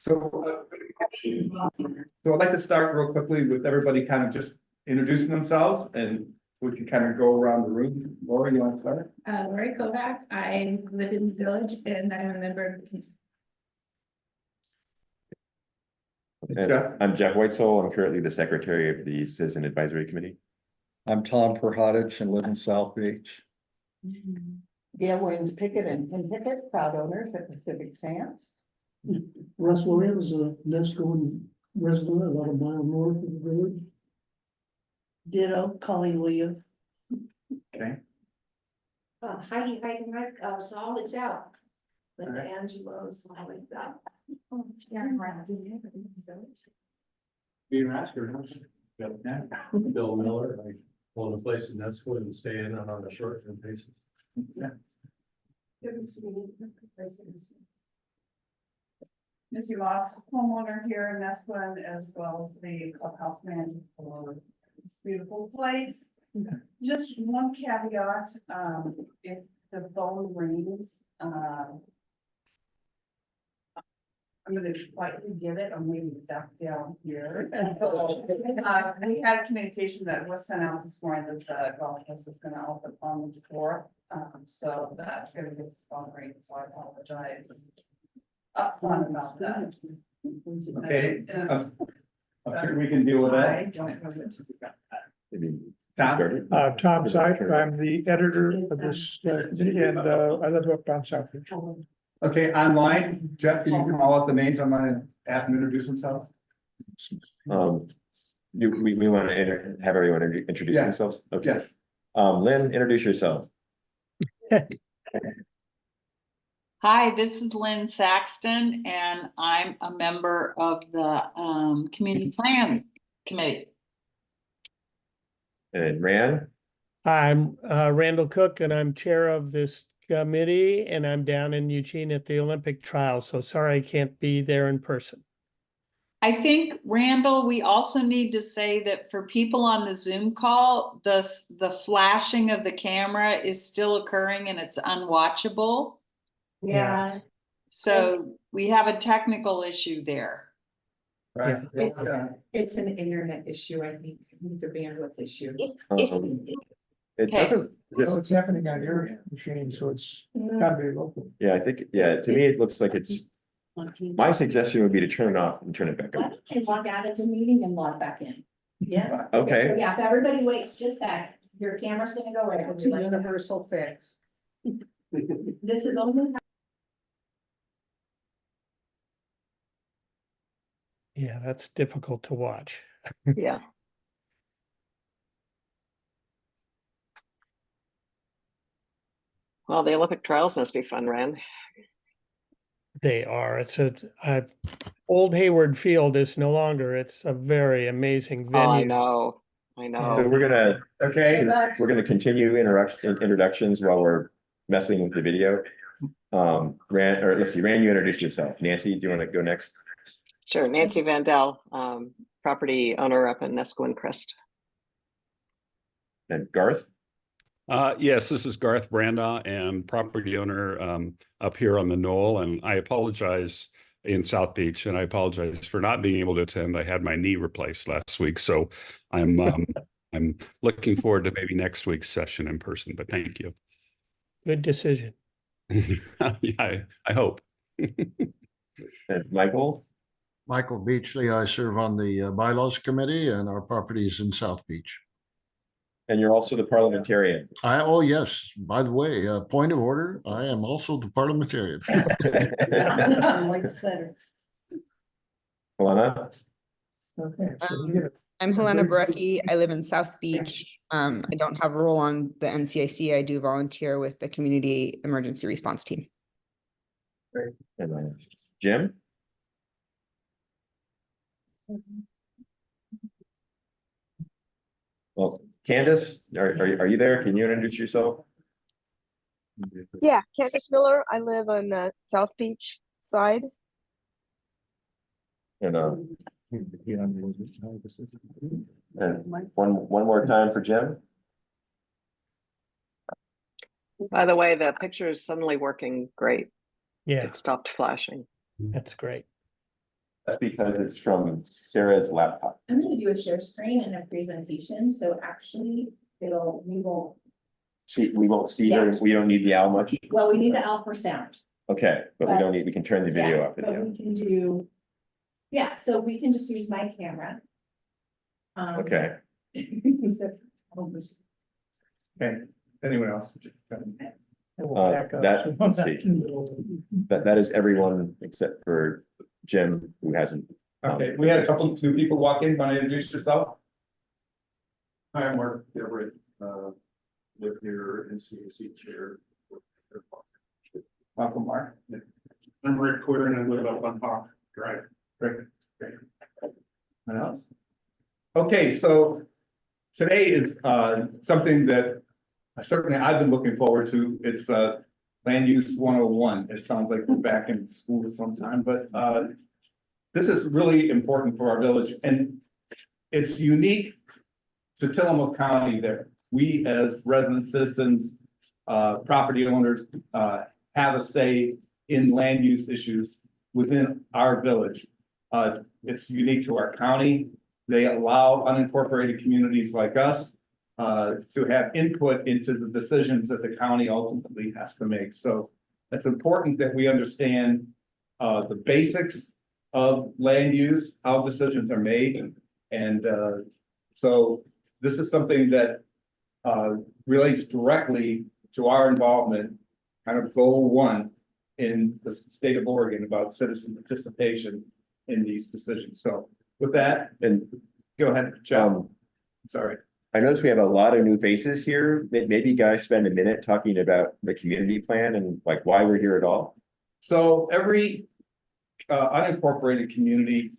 So I'd like to start real quickly with everybody kind of just introducing themselves, and we can kind of go around the room. Laura, you want to start? Lori Kovac. I live in the village and I'm a member of the community. I'm Jeff Whitesole. I'm currently the secretary of the Citizen Advisory Committee. I'm Tom Perhodich and live in South Beach. Gail Williams Pickett and Tim Pickett, proud owners at Pacific Sands. Russ Williams, a Nesco resident about a mile north of the village. Ditto, Colleen Williams. Okay. Heidi Heidenreich, Solid South. Linda Alright. Angelo, Solid South. Being Rasker, Bill Miller, I own a place in Nesco and stay in on a short-term basis. Missy Ross, homeowner here in Nestwood, as well as the clubhouse manager for this beautiful place. Just one caveat, if the phone rings, I'm gonna politely get it, or maybe duck down here. And so, we had a communication that was sent out this morning that the golf course is gonna open on the 4th. So that's gonna get the phone ring, so I apologize upfront about that. Okay. I'm sure we can deal with I that. don't know what to do. Tom? Tom Seif, I'm the editor of this, committee, and, I live up on South Beach. Okay, online, Jeff, can you call out the names? I'm gonna have them introduce themselves. We want to have everyone introduce Yeah. themselves. Okay. Yes. Lynn, introduce yourself. Hi, this is Lynn Saxton, and I'm a member of the Community Plan Committee. And Rand, I'm Randall Cook and I'm chair of this committee and I'm down in Eugene at the Olympic trials. So sorry I can't be there in person. I think, Randall, we also need to say that for people on the Zoom call, the flashing of the camera is still occurring and it's unwatchable. Yeah. So we have a technical issue there. Right. It's an internet issue, I think. It's a bandwidth issue. it Okay. doesn't, So it's happening on your machine, so it's gotta be local. yeah, I think, yeah, to me, it looks like it's, my suggestion would be to turn it off and turn it back Why on. don't you log out of the meeting and log back in? Yeah. Okay, Yeah, if everybody waits just a sec, your camera's gonna go right. It's a universal fix. This is only. Yeah, that's difficult to watch. Yeah. Well, the Olympic trials must be fun, Rand. They are. It's Old Hayward Field is no longer. It's a very amazing Oh, I venue. know. I so know. we're gonna continue introductions while we're messing with the video. Rand, or let's see, Rand, you introduced yourself. Nancy, do you want to go next? Sure. Nancy Vandell, property owner up in Nesco and Crest. And Garth? Yes, this is Garth Branda and property owner up here on the knoll, and I apologize in South Beach, and I apologize for not being able to attend. I had my knee replaced last week, so I'm I'm looking forward to maybe next week's session in person. But thank you. Good decision. Yeah, I hope. And Michael? Michael Beachley, I serve on the bylaws committee and our property is in South Beach. And you're also the parliamentarian. Oh yes, by the way, point of order, I am also the parliamentarian. Helena? Okay. So we get it. I'm Helena Brecki. I live in South Beach. I don't have a role on the NCIC. I do volunteer with the Community Emergency Response Team. And Jim? Well, Candace, are you there? Can you introduce yourself? Yeah, Candace Miller. I live on the South Beach side. And one more time for Jim. By the way, the picture is suddenly working great. Yeah, It stopped flashing. that's great. That's because it's from Sarah's laptop. I'm gonna do a share screen and a presentation, so actually we won't, See, we won't see her, we don't need the owl much. well, we need the L for sound. Okay, but we don't need, we can turn the video off. But we can do, yeah, so we can just use my camera. Okay. Okay, anyone else? That, let's see. That is everyone except for Jim, who hasn't. Okay, we had a couple, two people walk in, want to introduce yourself? Hi, I'm Mark Everett, live here in CAC chair. Welcome, Mark. I'm Rick Quitter and I live up on Hawk Drive. Rick. Anyone else? Okay, so today is something that certainly I've been looking forward to. It's land use 101. It sounds like we're back in school sometime, but this is really important for our village, and it's unique to Tillamook County that we as resident citizens, property owners, have a say in land use issues within our village. It's unique to our county. They allow unincorporated communities like us to have input into the decisions that the county ultimately has to make. So it's important that we understand the basics of land use, how decisions are made. And so this is something that relates directly to our involvement, kind of goal one in the state of Oregon about citizen participation in these decisions. So with that, and go ahead, Joe. Sorry. I notice we have a lot of new faces here. Maybe you guys spend a minute talking about the community plan and like why we're here at all. So every unincorporated community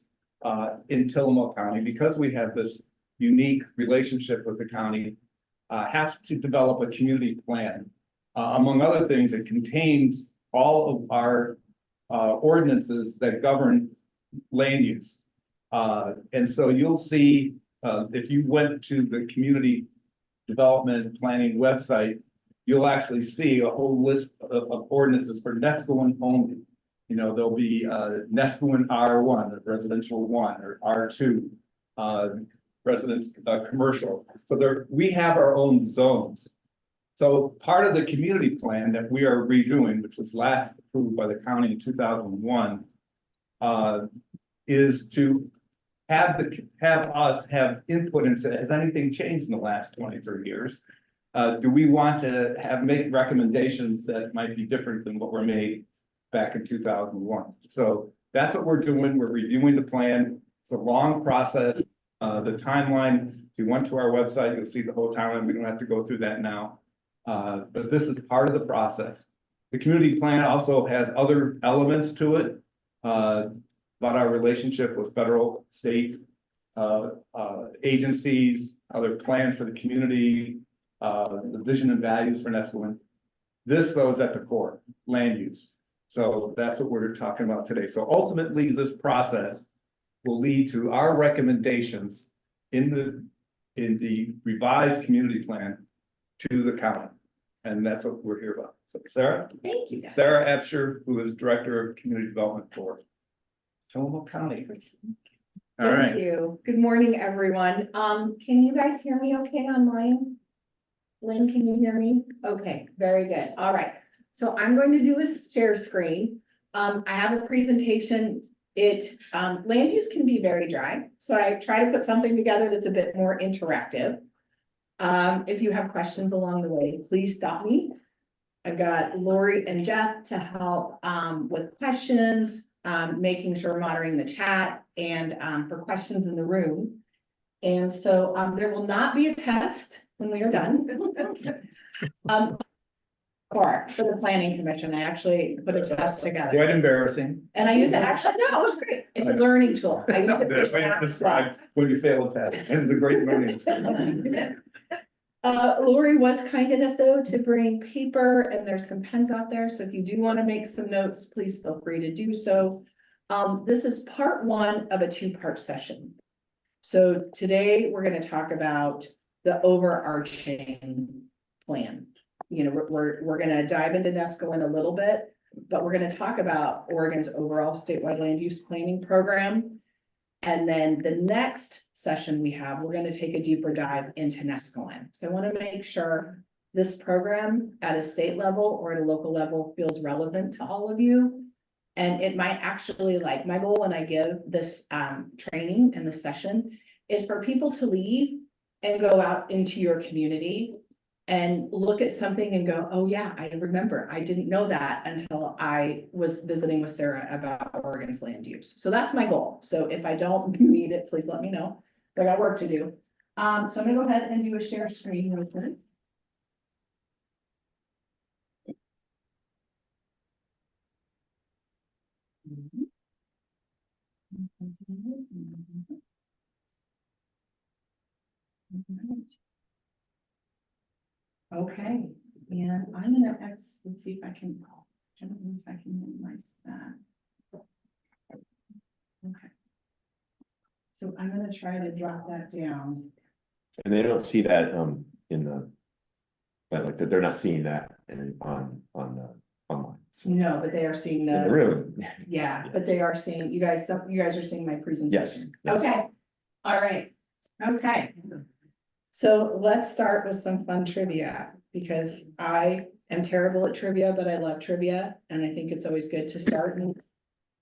in Tillamook County, because we have this unique relationship with the county, has to develop a community plan. Among other things, it contains all of our ordinances that govern land use. And so you'll see, if you went to the community development planning website, you'll actually see a whole list of ordinances for Nescoin only. You know, there'll be Nescoin R1, or residential 1, or R2, residence commercial. So there, we have our own zones. So part of the community plan that we are redoing, which was last approved by the county in 2001, is to have us have input into, has anything changed in the last 23 years? Do we want to make recommendations that might be different than what were made back in 2001? So that's what we're doing. We're reviewing the plan. It's a long process. The timeline, if you went to our website, you'll see the whole timeline. We don't have to go through that now. But this is part of the process. The community plan also has other elements to it, about our relationship with federal, state agencies, other plans for the community, the vision and values for Nescoin. This, though, is at the core, land use. So that's what we're talking about today. So ultimately, this process will lead to our recommendations in the revised community plan to the county. And that's what we're here about. So Sarah? Thank you, guys. Sarah Absher, who is Director of Community Development for Tillamook County. All right. Thank you. Good morning, everyone. Can you guys hear me okay online? Lynn, can you hear me? Okay, very good. All right. So I'm going to do a share screen. I have a presentation. Land use can be very dry. So I try to put something together that's a bit more interactive. If you have questions along the way, please stop me. I've got Lori and Jeff to help with questions, making sure we're monitoring the chat and for questions in the room. And so there will not be a test when we are done. For the planning commission, I actually put a test together. Quite embarrassing. And I use it actually, no, it was great. It's a learning tool. I use it for staff as well. When you fail a test, and it's a great learning. Lori was kind enough though to bring paper and there's some pens out there. So if you do want to make some notes, please feel free to do so. This is part one of a two-part session. So today we're going to talk about the overarching plan. You know, we're going to dive into Nescoin a little bit. but we're gonna talk about Oregon's overall statewide land use planning program. And then the next session we have, we're gonna take a deeper dive into Nescoin. So I wanna make sure this program at a state level or at a local level feels relevant to all of you. And it might actually, like, my goal when I give this training and this session is for people to leave and go out into your community and look at something and go, oh yeah, I remember, I didn't know that until I was visiting with Sarah about Oregon's land use. So that's my goal. So if I don't meet it, please let me know. I got work to do. So I'm gonna go ahead and do a share screen real quick. Okay, and I'm gonna let's see if I can, I don't know if I can minimize that. Okay. So I'm gonna try to drop that down. And they don't see that in the, but like they're not seeing that on the online. So No, but they are seeing in the the, room. yeah, but they are seeing, you guys are seeing my presentation. Yes. Yes. Okay, all right, okay. So let's start with some fun trivia, because I am terrible at trivia, but I love trivia, and I think it's always good to start with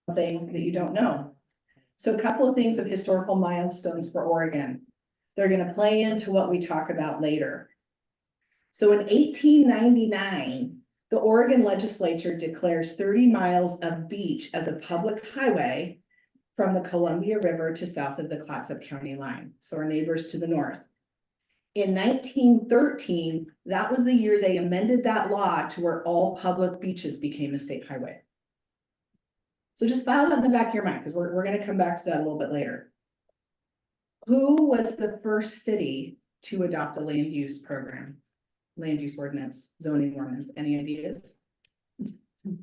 something that you don't know. So a couple of things of historical milestones for Oregon. They're gonna play into what we talk about later. So in 1899, the Oregon legislature declares 30 miles of beach as a public highway from the Columbia River to south of the Clatsop County line, so our neighbors to the north. In 1913, that was the year they amended that law to where all public beaches became a state highway. So just file that in the back of your mind, because we're gonna come back to that a little bit later. Who was the first city to adopt a land use program? Land use ordinance, zoning ordinance, any ideas?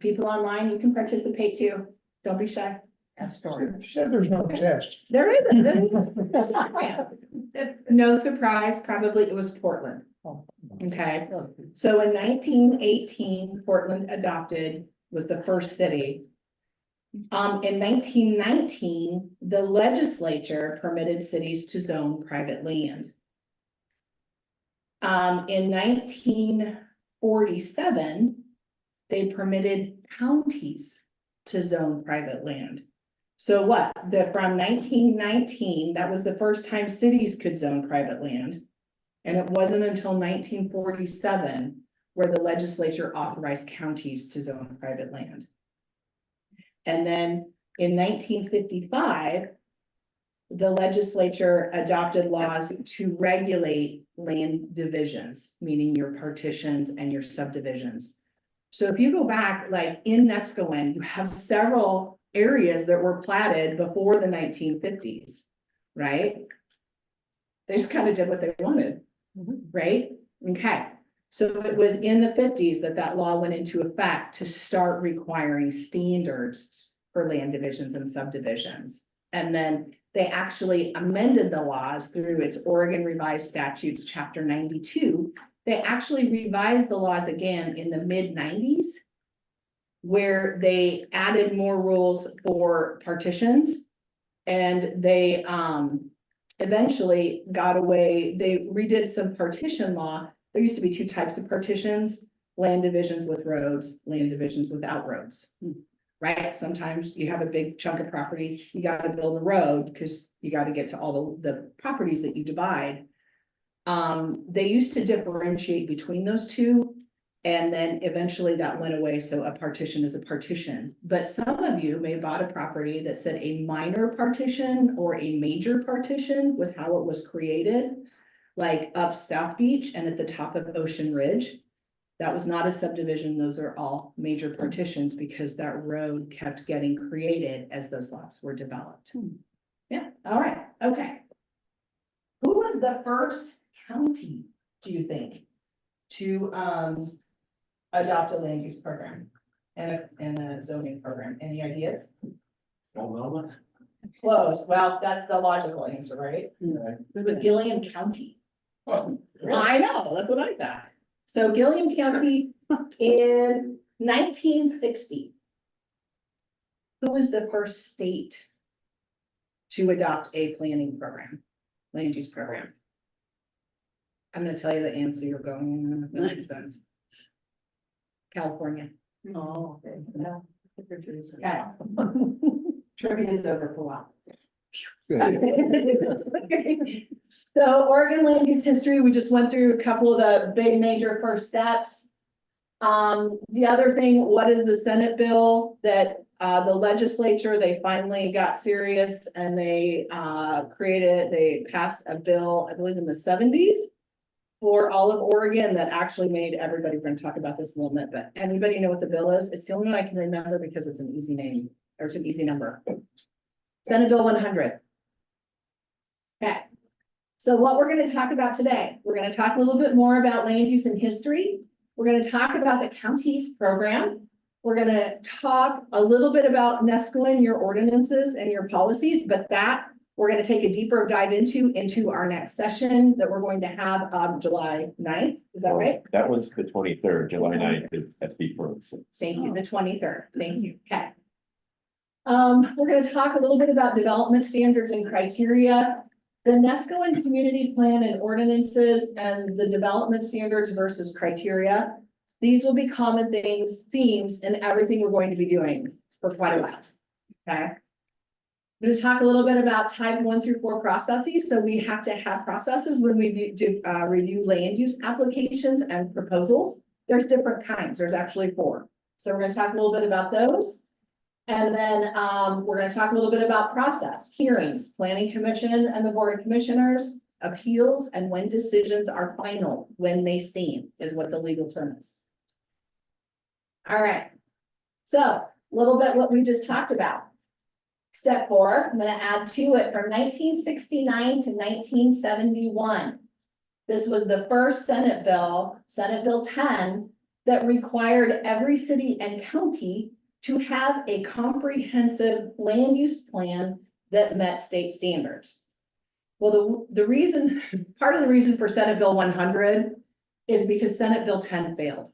People online, you can participate too. Don't be shy. She said there's no test. There isn't. That's not bad. No surprise, probably it was Portland. Okay, so in 1918, Portland was the first city. In 1919, the legislature permitted cities to zone private land. In 1947, they permitted counties to zone private land. So from 1919, that was the first time cities could zone private land. And it wasn't until 1947 where the legislature authorized counties to zone private land. And then in 1955, the legislature adopted laws to regulate land divisions, meaning your partitions and your subdivisions. So if you go back, like in Nescoin, you have several areas that were platted before the 1950s, right? They just kind of did what they wanted, right? Okay, so it was in the 50s that law went into effect to start requiring standards for land divisions and subdivisions. And then they actually amended the laws through its Oregon Revised Statutes, Chapter 92. They actually revised the laws again in the mid-90s, where they added more rules for partitions. And they eventually got away, they redid some partition law. There used to be two types of partitions: land divisions with roads, land divisions without roads. Right? Sometimes you have a big chunk of property, you got to build a road because you got to get to all the properties that you divide. They used to differentiate between those two, and then eventually that went away. So a partition is a partition. But some of you may have bought a property that said a minor partition or a major partition was how it was created, like up South Beach and at the top of Ocean Ridge. That was not a subdivision. Those are all major partitions because that road kept getting created as those lots were developed. Yeah, all right, okay. Who was the first county, do you think, to adopt a land use program and a zoning program? Any ideas? Alabama? Close. Well, that's the logical answer, right? It was Gilliam County. Oh, I know, that's what I thought. So Gilliam County in 1960. Who was the first state to adopt a planning program, land use program? I'm gonna tell you the answer you're going, if that makes sense. California. Oh, okay. Yeah. Okay. Trivia is over for a while. So Oregon land use history, we just went through a couple of the big major first steps. The other thing, what is the Senate bill that the legislature, they finally got serious and they they passed a bill, I believe in the 70s. For all of Oregon that actually made everybody, we're gonna talk about this in a little bit, but anybody know what the bill is? It's the only one I can remember because it's an easy name, or it's an easy number. Senate Bill 100. Okay, so what we're gonna talk about today, we're gonna talk a little bit more about land use and history. We're gonna talk about the county's program. We're gonna talk a little bit about Nescoin, your ordinances and your policies, but that we're gonna take a deeper dive into our next session that we're going to have on July 9th. Is that right? That was the 23rd, July 9th, is SB 406. Thank you, the 23rd. Thank you. Okay. We're gonna talk a little bit about development standards and criteria. The Nescoin community plan and ordinances and the development standards versus criteria. These will be common themes in everything we're going to be doing for quite a while. Okay. I'm going to talk a little bit about type 1 through 4 processes. So we have to have processes when we do review land use applications and proposals. There's different kinds. There's actually 4. So we're going to talk a little bit about those. And then we're going to talk a little bit about process, hearings, planning commission and the board of commissioners, appeals, and when decisions are final, when they stand is what the legal term is. All right. So a little bit what we just talked about. Step 4, I'm going to add to it from 1969 to 1971. This was the first Senate Bill 10, that required every city and county to have a comprehensive land use plan that met state standards. Well, part of the reason for Senate Bill 100 is because Senate Bill 10 failed.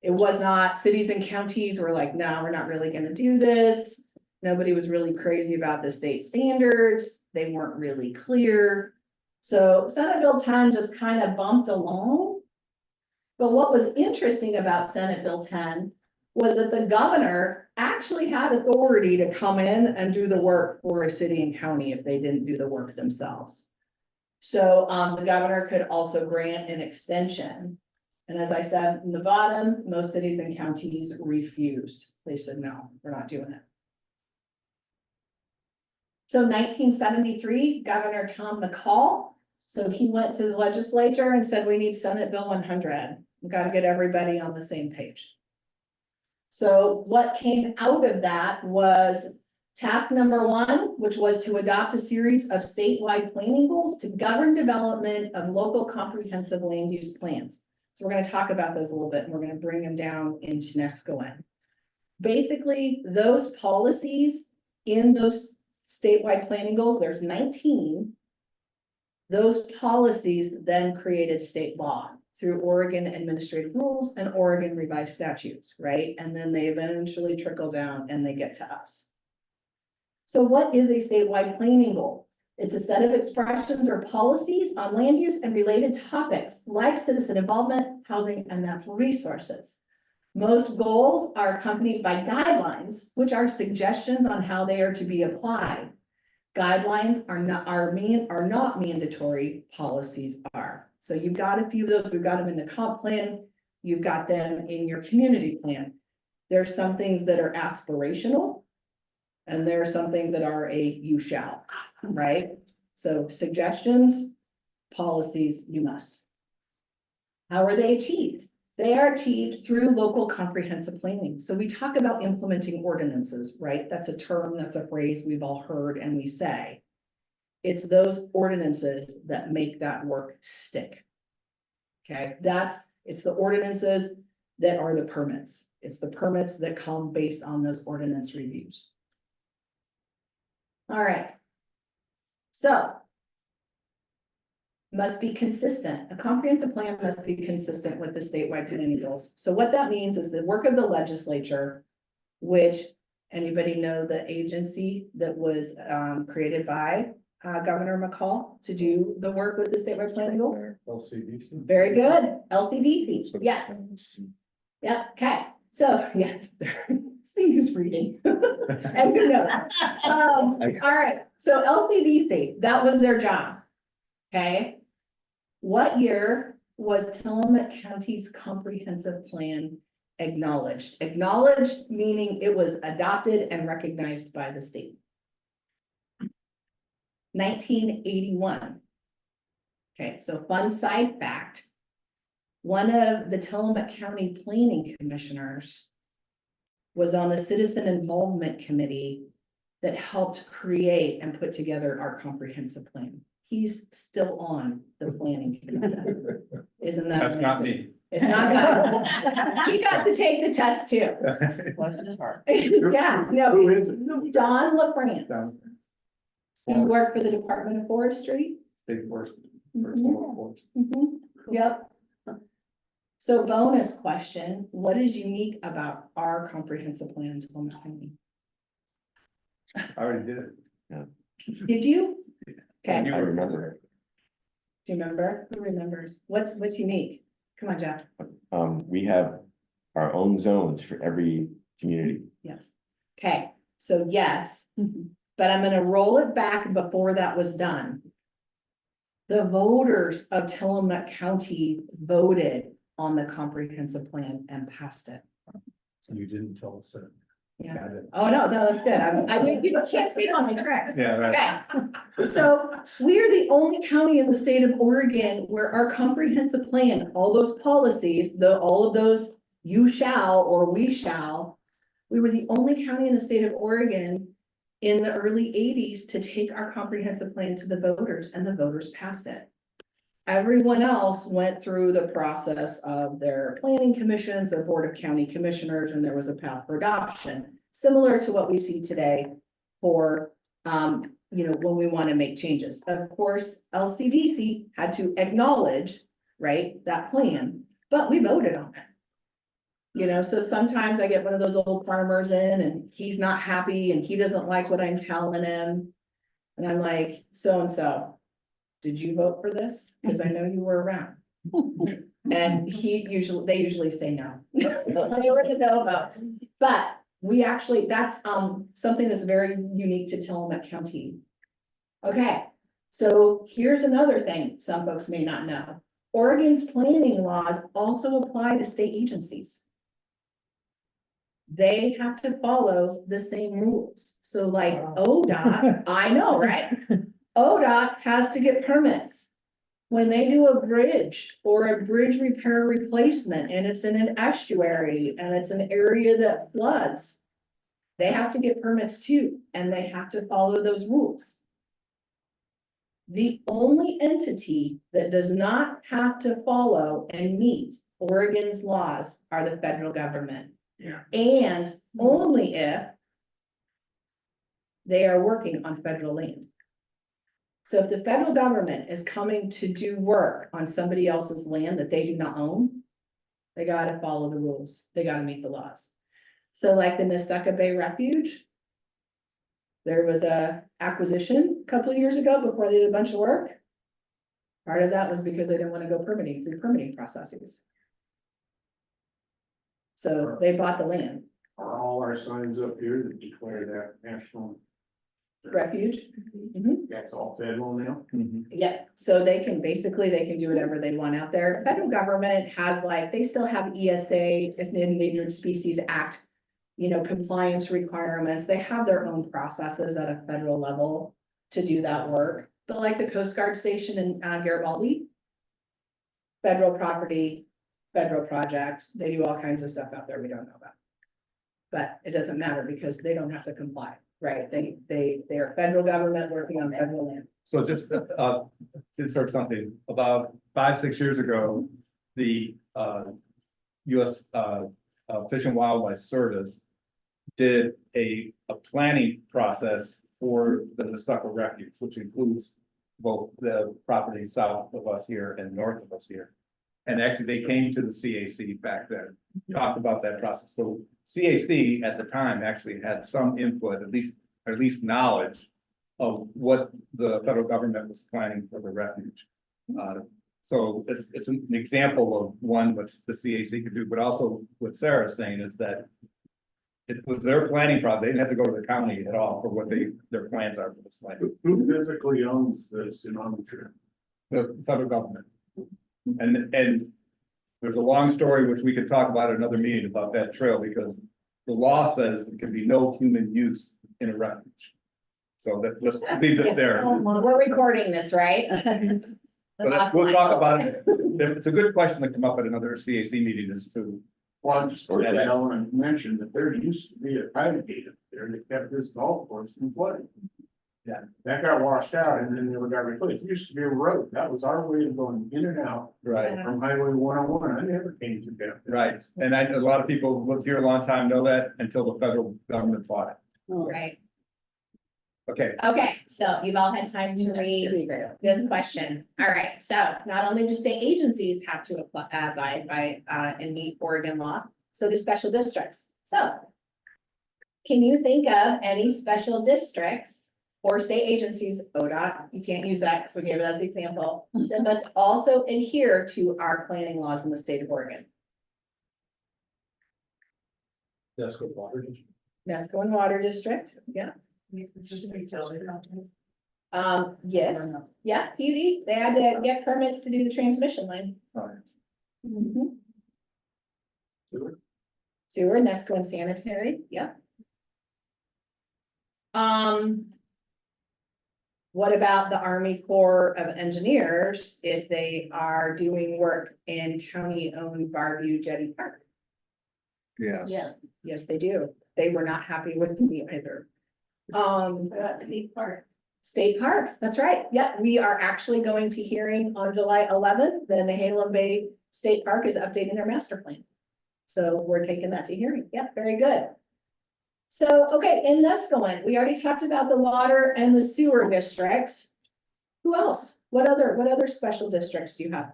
It was not, cities and counties were like, no, we're not really going to do this. Nobody was really crazy about the state standards. They weren't really clear. So Senate Bill 10 just kind of bumped along. But what was interesting about Senate Bill 10 was that the governor actually had authority to come in and do the work for a city and county if they didn't do the work themselves. So the governor could also grant an extension. And as I said, in the bottom, most cities and counties refused. They said, no, we're not doing it. So 1973, Governor Tom McCall. So he went to the legislature and said, we need Senate Bill 100. We've got to get everybody on the same page. So what came out of that was task number 1, which was to adopt a series of statewide planning goals to govern development of local comprehensive land use plans. So we're going to talk about those a little bit, and we're going to bring them down into Nescoin. Basically, those policies in those statewide planning goals, there's 19. Those policies then created state law through Oregon administrative rules and Oregon revised statutes, right? And then they eventually trickle down and they get to us. So what is a statewide planning goal? It's a set of expressions or policies on land use and related topics like citizen involvement, housing, and natural resources. Most goals are accompanied by guidelines, which are suggestions on how they are to be applied. Guidelines are not mandatory, policies are. So you've got a few of those. We've got them in the comp plan. You've got them in your community plan. There's some things that are aspirational, and there are some things that are a you shall, right? So suggestions, policies, you must. How are they achieved? They are achieved through local comprehensive planning. So we talk about implementing ordinances, right? That's a term, that's a phrase we've all heard and we say. It's those ordinances that make that work stick. Okay, it's the ordinances that are the permits. It's the permits that come based on those ordinance reviews. All right. So must be consistent. A comprehensive plan must be consistent with the statewide planning goals. So what that means is the work of the legislature, which anybody know the agency that was created by Governor McCall to do the work with the statewide planning goals? LCDC. Very good, LCDC, yes. Yep, okay, so, yes, see who's reading. And who knows. All right, so LCDC, that was their job. Okay. What year was Tillamook County's comprehensive plan acknowledged? Acknowledged meaning it was adopted and recognized by the state. 1981. Okay, so fun side fact. One of the Tillamook County Planning Commissioners was on the Citizen Involvement Committee that helped create and put together our comprehensive plan. He's still on the planning commission. Isn't that That's not amazing? me. It's not God. He got to take the test too. Bless his heart. Yeah, no, Who is it? Don LaFrance. Down He worked for the Department of Forestry. State forest. Mhm. Yep. So bonus question, what is unique about our comprehensive plan in Tillamook County? I already did it. Did you? Okay, I remember. do you remember? Who remembers? What's unique? Come on, Jeff. We have our own zones for every community. Yes. Okay, so yes, but I'm gonna roll it back before that was done. The voters of Tillamook County voted on the comprehensive plan and passed it. You didn't tell us that. Yeah. Oh, no, that's good. You can't take on my tricks. Yeah, right. Okay, so we are the only county in the state of Oregon where our comprehensive plan, all those policies, all of those you shall or we shall. We were the only county in the state of Oregon in the early 80s to take our comprehensive plan to the voters, and the voters passed it. Everyone else went through the process of their planning commissions, their board of county commissioners, and there was a path for adoption, similar to what we see today for, when we want to make changes. Of course, LCDC had to acknowledge, right, that plan, but we voted on it. So sometimes I get one of those old farmers in and he's not happy and he doesn't like what I'm telling him. And I'm like, so-and-so, did you vote for this? Because I know you were around. And they usually say no. They were the no votes. But that's something that's very unique to Tillamook County. Okay, so here's another thing some folks may not know. Oregon's planning laws also apply to state agencies. They have to follow the same rules. So like ODOT, I know, right? ODOT has to get permits. When they do a bridge or a bridge repair replacement and it's in an estuary and it's an area that floods, they have to get permits too, and they have to follow those rules. The only entity that does not have to follow and meet Oregon's laws are the federal government. Yeah. And only if they are working on federal land. So if the federal government is coming to do work on somebody else's land that they do not own, they gotta follow the rules. They gotta meet the laws. So like the Nestucca Bay Refuge, there was a acquisition a couple of years ago before they did a bunch of work. Part of that was because they didn't want to go through permitting processes. So they bought the land. Are all our signs up here that declare that national? Refuge. Mhm. That's all federal now? Yeah, so they can do whatever they want out there. Federal government has they still have ESA, it's an Endangered Species Act, compliance requirements. They have their own processes at a federal level to do that work. But like the Coast Guard station in Garibaldi, federal property, federal project, they do all kinds of stuff out there we don't know about. But it doesn't matter because they don't have to comply, right? They're federal government working on federal land. So just to insert something, about 5-6 years ago, the US Fish and Wildlife Service did a planning process for the Nestucca Refuge, which includes both the properties south of us here and north of us here. And actually, they came to the CAC back then, talked about that process. So CAC at the time actually had some input, at least knowledge of what the federal government was planning for the refuge. So it's an example of one what the CAC could do, but also what Sarah's saying is that it was their planning process. They didn't have to go to the county at all for what their plans are for this land. Who physically owns this in Armature? The federal government. And there's a long story which we could talk about at another meeting about that trail, because the law says there can be no human use in a refuge. So let's leave it there. We're recording this, right? So we'll talk about it. It's a good question to come up at another CAC meeting is to. Well, I'm just, I want to mention that there used to be a private gate up there that kept this golf course from flooding. Yeah. That got washed out and then never got replaced. It used to be a road. That was our way of going in and out. Right. From Highway 101. I never came to that. Right, and a lot of people who lived here a long time know that until the federal government bought it. Right. Okay, Okay, so you've all had time to read this question. All right, so not only do state agencies have to abide by and meet Oregon law, so do special districts. So can you think of any special districts or state agencies, ODOT, you can't use that because we gave it as an example, that must also adhere to our planning laws in the state of Oregon? That's what water is. Nesco and Water District, yeah. Yes, yeah, PUD, they had to get permits to do the transmission line. Mhm. Sewer, Nesco and sanitary, yeah. What about the Army Corps of Engineers if they are doing work in county-owned Barview Jetty Park? Yeah. Yeah. Yes, they do. They were not happy with me either. State park. State parks, that's right. Yeah, we are actually going to hearing on July 11th. The Nehalem Bay State Park is updating their master plan. So we're taking that to hearing. Yeah, very good. So, okay, in Nescoin, we already talked about the water and the sewer districts. Who else? What other special districts do you have?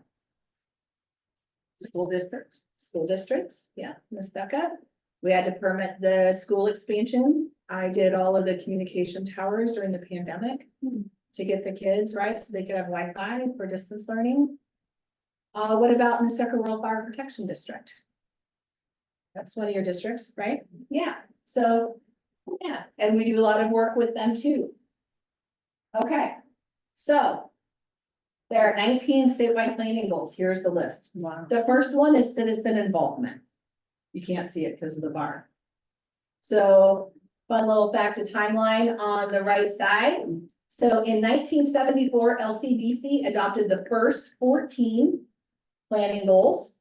School districts. School districts, yeah, Ms. Becca. We had to permit the school expansion. I did all of the communication towers during the pandemic to get the kids, right, so they could have Wi-Fi for distance learning. What about Neseca Rural Fire Protection District? That's one of your districts, right? Yeah, so, yeah, and we do a lot of work with them too. Okay, so there are 19 statewide planning goals. Here's the list. Wow. The first one is citizen involvement. You can't see it because of the bar. So fun little fact of timeline on the right side. So in 1974, LCDC adopted the first 14 planning goals.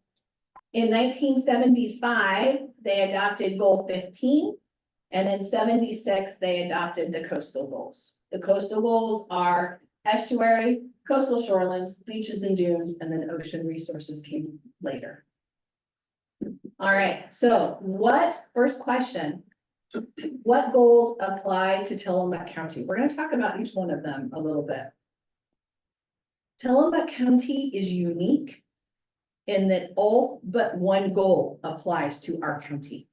In 1975, they adopted goal 15. And in 76, they adopted the coastal goals. The coastal goals are estuary, coastal shorelands, beaches and dunes, and then ocean resources came later. All right, so first question, what goals apply to Tillamook County? We're gonna talk about each one of them a little bit. Tillamook County is unique in that all but one goal applies to our county.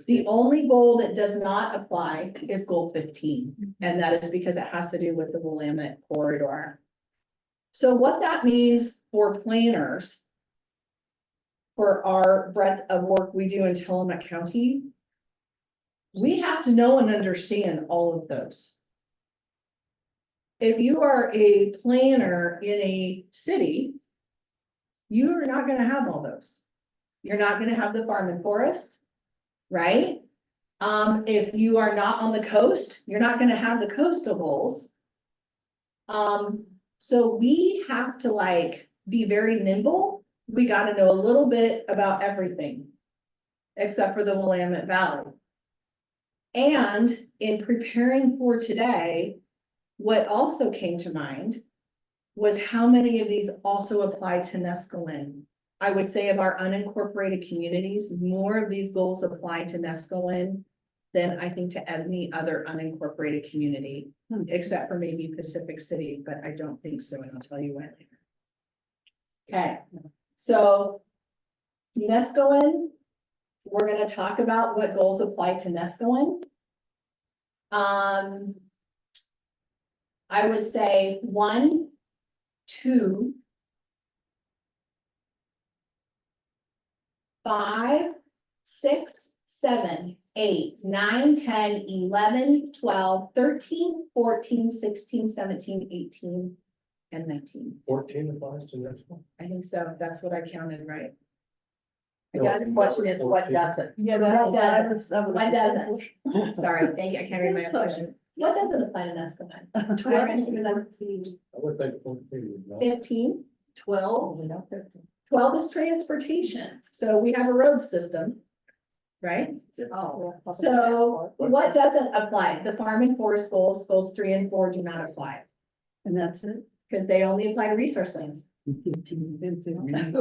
The only goal that does not apply is goal 15, and that is because it has to do with the Willamette corridor. So what that means for planners, for our breadth of work we do in Tillamook County, we have to know and understand all of those. If you are a planner in a city, you are not gonna have all those. You're not gonna have the farm and forest, right? If you are not on the coast, you're not gonna have the coastal goals. So we have to be very nimble. We gotta know a little bit about everything, except for the Willamette Valley. And in preparing for today, what also came to mind was how many of these also apply to Nescoin. I would say of our unincorporated communities, more of these goals apply to Nescoin than I think to any other unincorporated community, except for maybe Pacific City, but I don't think so, and I'll tell you when. Okay, so Nescoin, we're gonna talk about what goals apply to Nescoin. I would say 1, 2, 5, 6, 7, 8, 9, 10, 11, 12, 13, 14, 16, 17, 18, and 19. 14 applies to next one. I think so. That's what I counted, right? Yeah, the question is what doesn't? Yeah, What that What doesn't? Sorry, thank you. I can't read my own question. What doesn't apply to Nescomin? I would think 14 would know. 15, 12. 12 is transportation. So we have a road system, right? Oh. So what doesn't apply? The farm and forest goals 3 and 4 do not apply And that's it. because they only apply to resource lands. 15, then 15.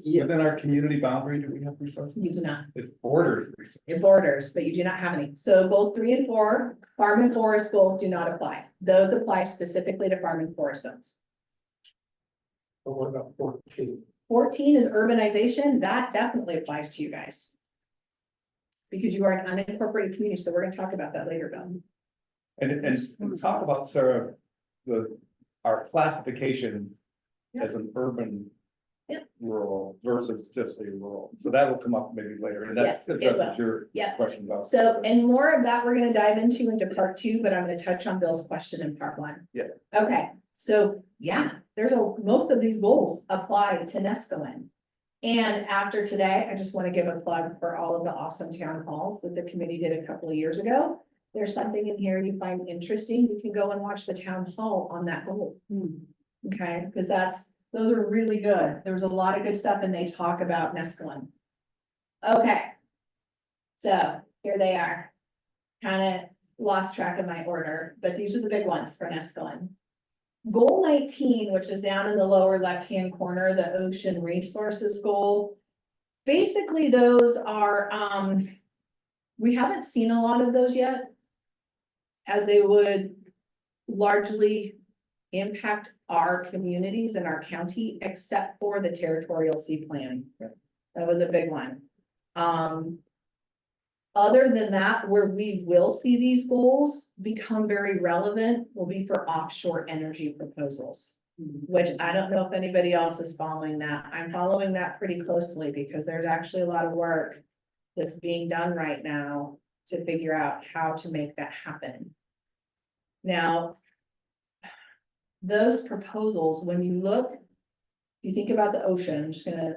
Within our community boundary, do we have resources? You do not. It's borders resources. It borders, but you do not have any. So goals 3 and 4, farm and forest goals do not apply. Those apply specifically to farm and forest zones. But what about 14? 14 is urbanization. That definitely applies to you guys. Because you are an unincorporated community, so we're gonna talk about that later, Bill. And talk about, Sarah, our classification as an urban Yep. rural versus just a rural. So that will come up maybe later, and that Yes, it addresses will. your Yep. question about. So, and more of that we're gonna dive into part 2, but I'm gonna touch on Bill's question in part 1. Yeah. Okay, so yeah, most of these goals apply to Nescoin. And after today, I just want to give a plug for all of the awesome town halls that the committee did a couple of years ago. There's something in here you find interesting, you can go and watch the town hall on that goal. Okay, because those are really good. There was a lot of good stuff and they talk about Nescoin. Okay. So here they are. Kind of lost track of my order, but these are the big ones for Nescoin. Goal 19, which is down in the lower left-hand corner, the ocean resources goal. Basically, those are, we haven't seen a lot of those yet, as they would largely impact our communities and our county, except for the territorial sea plan. That was a big one. Other than that, where we will see these goals become very relevant will be for offshore energy proposals. Which I don't know if anybody else is following that. I'm following that pretty closely because there's actually a lot of work that's being done right now to figure out how to make that happen. Now, those proposals, when you look, you think about the ocean, I'm just gonna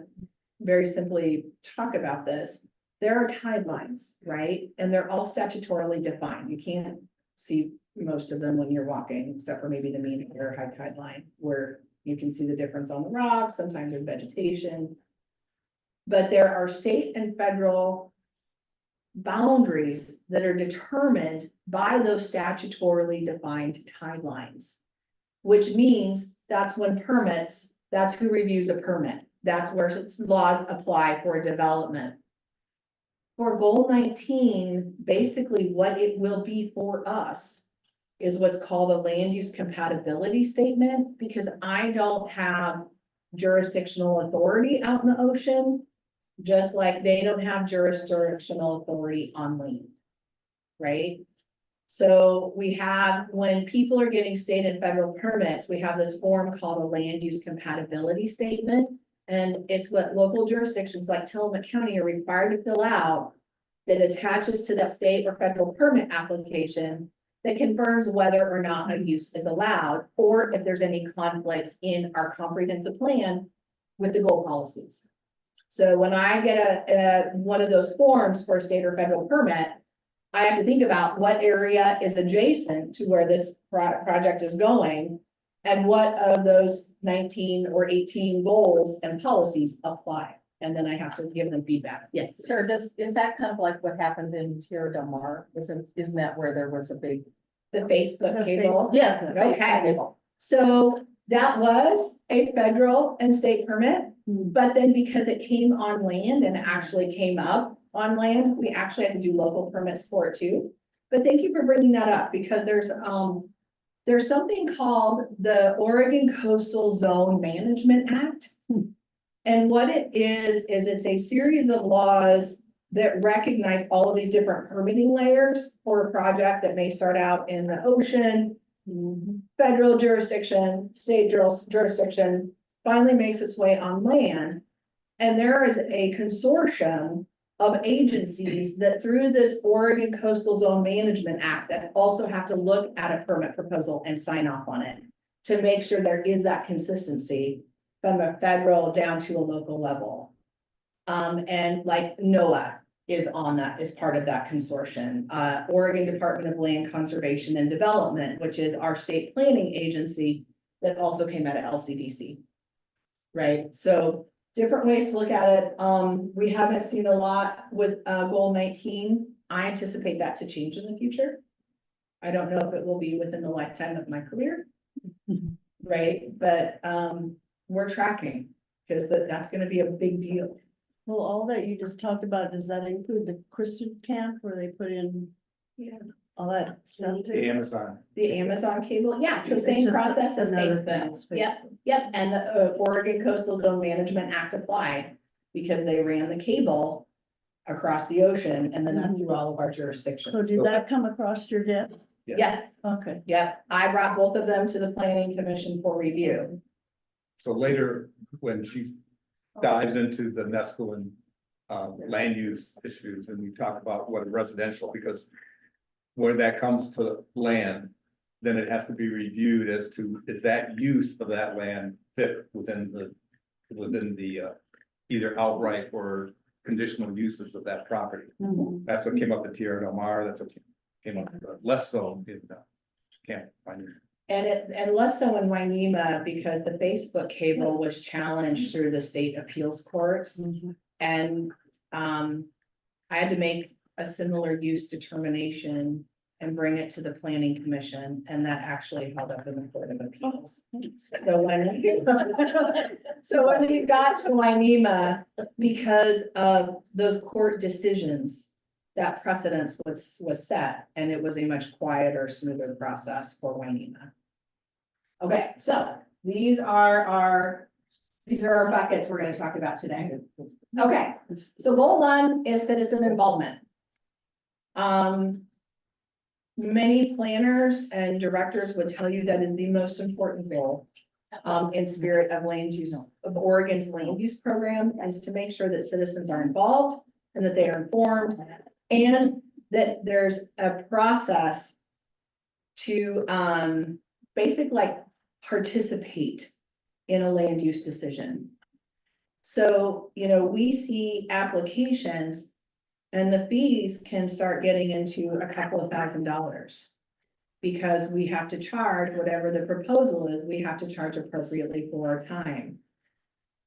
very simply talk about this. There are tide lines, right? And they're all statutorily defined. You can't see most of them when you're walking, except for maybe the mean or high tide line, where you can see the difference on the rocks, sometimes there's vegetation. But there are state and federal boundaries that are determined by those statutorily defined tide lines. Which means that's when permits, that's who reviews a permit. That's where laws apply for development. For goal 19, basically what it will be for us is what's called a land use compatibility statement, because I don't have jurisdictional authority out in the ocean, just like they don't have jurisdictional authority on land, right? So we have, when people are getting state and federal permits, we have this form called a land use compatibility statement. And it's what local jurisdictions like Tillamook County are required to fill out that attaches to that state or federal permit application that confirms whether or not a use is allowed, or if there's any conflicts in our comprehensive plan with the goal policies. So when I get one of those forms for a state or federal permit, I have to think about what area is adjacent to where this project is going. And what of those 19 or 18 goals and policies apply? And then I have to give them feedback. Yes. Sure, is that kind of like what happened in Tierra del Mar? Isn't that where there was a big? The Facebook cable? Yes. Okay. So that was a federal and state permit, but then because it came on land and actually came up, on land, we actually have to do local permits for it too. But thank you for bringing that up, because there's something called the Oregon Coastal Zone Management Act. And what it is it's a series of laws that recognize all of these different permitting layers for a project that may start out in the ocean, federal jurisdiction, state jurisdiction, finally makes its way on land. And there is a consortium of agencies that through this Oregon Coastal Zone Management Act that also have to look at a permit proposal and sign off on it to make sure there is that consistency from a federal down to a local level. And like NOAA is on that, is part of that consortium. Oregon Department of Land Conservation and Development, which is our state planning agency that also came out of LCDC. Right, so different ways to look at it. We haven't seen a lot with goal 19. I anticipate that to change in the future. I don't know if it will be within the lifetime of my career. Right, but we're tracking because that's gonna be a big deal. Well, all that you just talked about, does that include the Christian camp where they put in all that stuff The too? Amazon. The Amazon cable, yeah, so It's same just process as another thing, Facebook. it's Facebook. Yep, and the Oregon Coastal Zone Management Act applied because they ran the cable across the ocean and then up through all of our jurisdictions. So did that come across your desk? Yes, Okay. yep, I brought both of them to the planning commission for review. So later, when she dives into the Nesco and land use issues, and we talk about what residential, because when that comes to land, then it has to be reviewed as to, is that use of that land fit within the either outright or conditional uses of that property. That's what came up at Tierra Del Mar, that's what came up less so in Camp Pioneer. And less so in Wainema because the Facebook cable was challenged through the state appeals courts. And I had to make a similar use determination and bring it to the planning commission, and that actually held up in the Court of Appeals. So when we got to Wainema, because of those court decisions, that precedence was set, and it was a much quieter, smoother process for Wainema. Okay, so these are our buckets we're gonna talk about today. Okay, so goal 1 is citizen involvement. Many planners and directors would tell you that is the most important goal. In spirit of land use, of Oregon's land use program, is to make sure that citizens are involved and that they are informed. And that there's a process to basically like participate in a land use decision. So, we see applications and the fees can start getting into a couple of $1,000s. Because we have to charge whatever the proposal is, we have to charge appropriately for our time.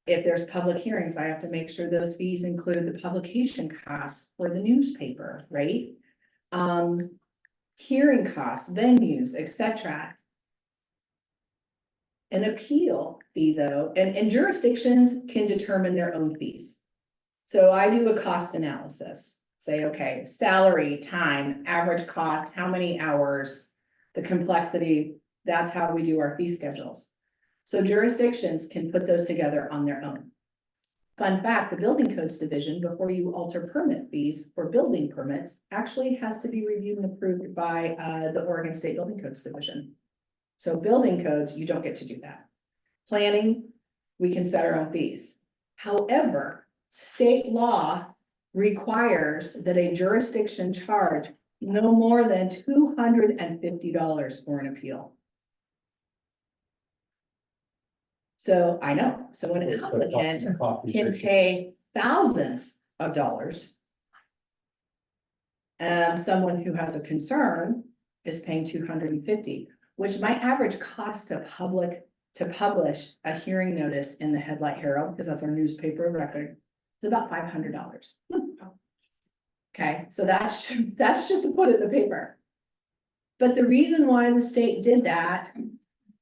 If there's public hearings, I have to make sure those fees include the publication costs for the newspaper, right? Hearing costs, venues, etc. An appeal fee though, and jurisdictions can determine their own fees. So I do a cost analysis, say, okay, salary, time, average cost, how many hours, the complexity, that's how we do our fee schedules. So jurisdictions can put those together on their own. Fun fact, the building codes division, before you alter permit fees for building permits, actually has to be reviewed and approved by the Oregon State Building Codes Division. So building codes, you don't get to do that. Planning, we can set our own fees. However, state law requires that a jurisdiction charge no more than $250 for an appeal. So I know, so when an applicant can pay thousands of dollars. Someone who has a concern is paying $250, which my average cost to publish a hearing notice in the Headlight Herald, because that's our newspaper of record, it's about $500. Okay, so that's just to put it in the paper. But the reason why the state did that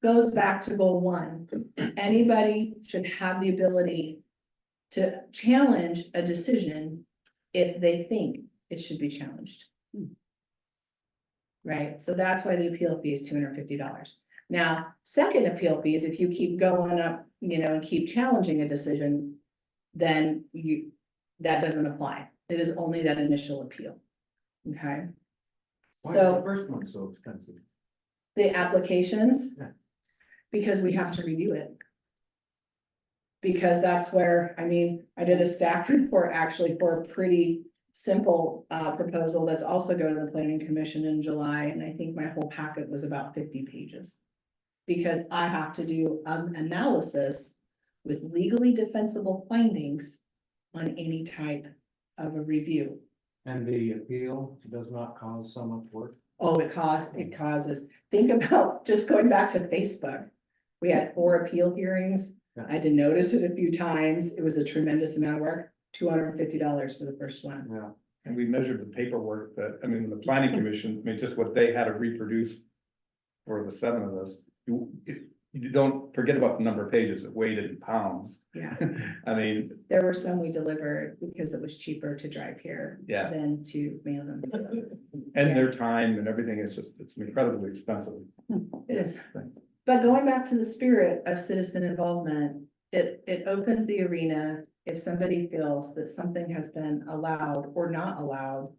goes back to goal 1. Anybody should have the ability to challenge a decision if they think it should be challenged. Right, so that's why the appeal fee is $250. Now, second appeal fee is if you keep going up, and keep challenging a decision, then that doesn't apply. It is only that initial appeal. Okay, Why is the so first one so expensive? the applications, Yeah. because we have to review it. Because that's where, I did a staff report actually for a pretty simple proposal that's also going to the planning commission in July, and I think my whole packet was about 50 pages. Because I have to do an analysis with legally defensible findings on any type of a review. And the appeal does not cause so much work? Oh, it causes, think about just going back to Facebook. We had 4 appeal hearings. Yeah. I had to notice it a few times. It was a tremendous amount of work, $250 for the first one. Yeah. And we measured the paperwork that, the planning commission, just what they had to reproduce for the 7 of us. You don't forget about the number of pages, it weighed in pounds. Yeah. There were some we delivered because it was cheaper to drive here. Yeah. Than to mail them. And their time and everything is it's incredibly expensive. It is. But going back to the spirit of citizen involvement, it opens the arena if somebody feels that something has been allowed or not allowed.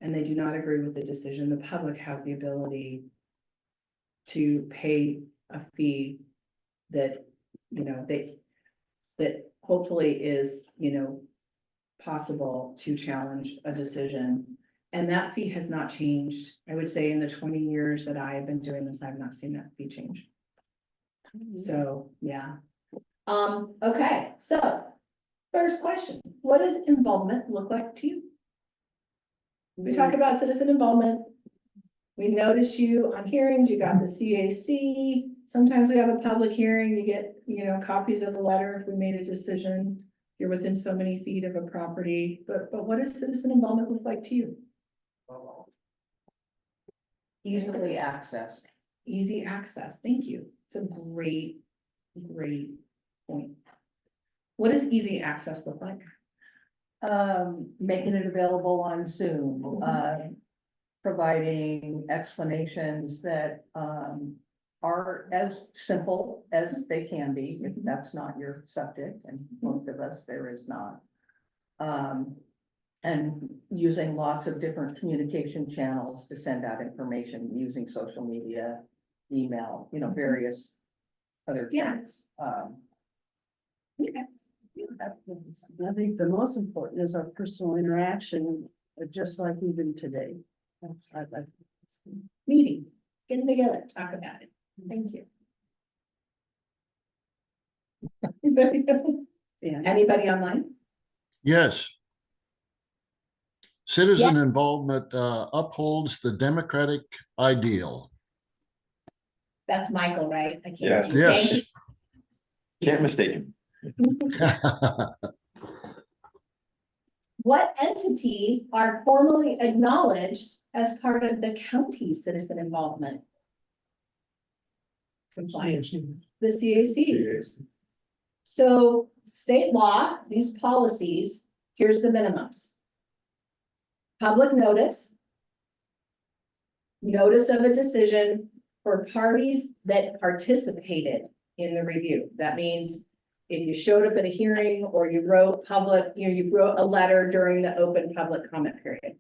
And they do not agree with the decision, the public has the ability to pay a fee that, that hopefully is, possible to challenge a decision. And that fee has not changed. I would say in the 20 years that I have been doing this, I've not seen that fee change. So, yeah. Okay, so first question, what does involvement look like to you? We talk about citizen involvement. We notice you on hearings, you got the CAC. Sometimes we have a public hearing, you get, copies of the letter if we made a decision. You're within so many feet of a property, but what does citizen involvement look like to you? Easily accessed. Easy access, thank you. It's a great point. What does easy access look like? Making it available on Zoom, providing explanations that are as simple as they can be, if that's not your subject, and most of us, there is not. And using lots of different communication channels to send out information, using social media, email, various other things. Okay. I think the most important is our personal interaction, just like even today. Meeting, getting together, talk about it. Thank you. Anybody online? Yes. Citizen involvement upholds the democratic ideal. That's Michael, right? I can't Yes. see. Yes. Thank Can't mistake him. What entities are formally acknowledged as part of the county citizen involvement? Compliance, the CACs. So state law, these policies, here's the minimums. Public notice. Notice of a decision for parties that participated in the review. That means if you showed up at a hearing or you wrote you wrote a letter during the open public comment period.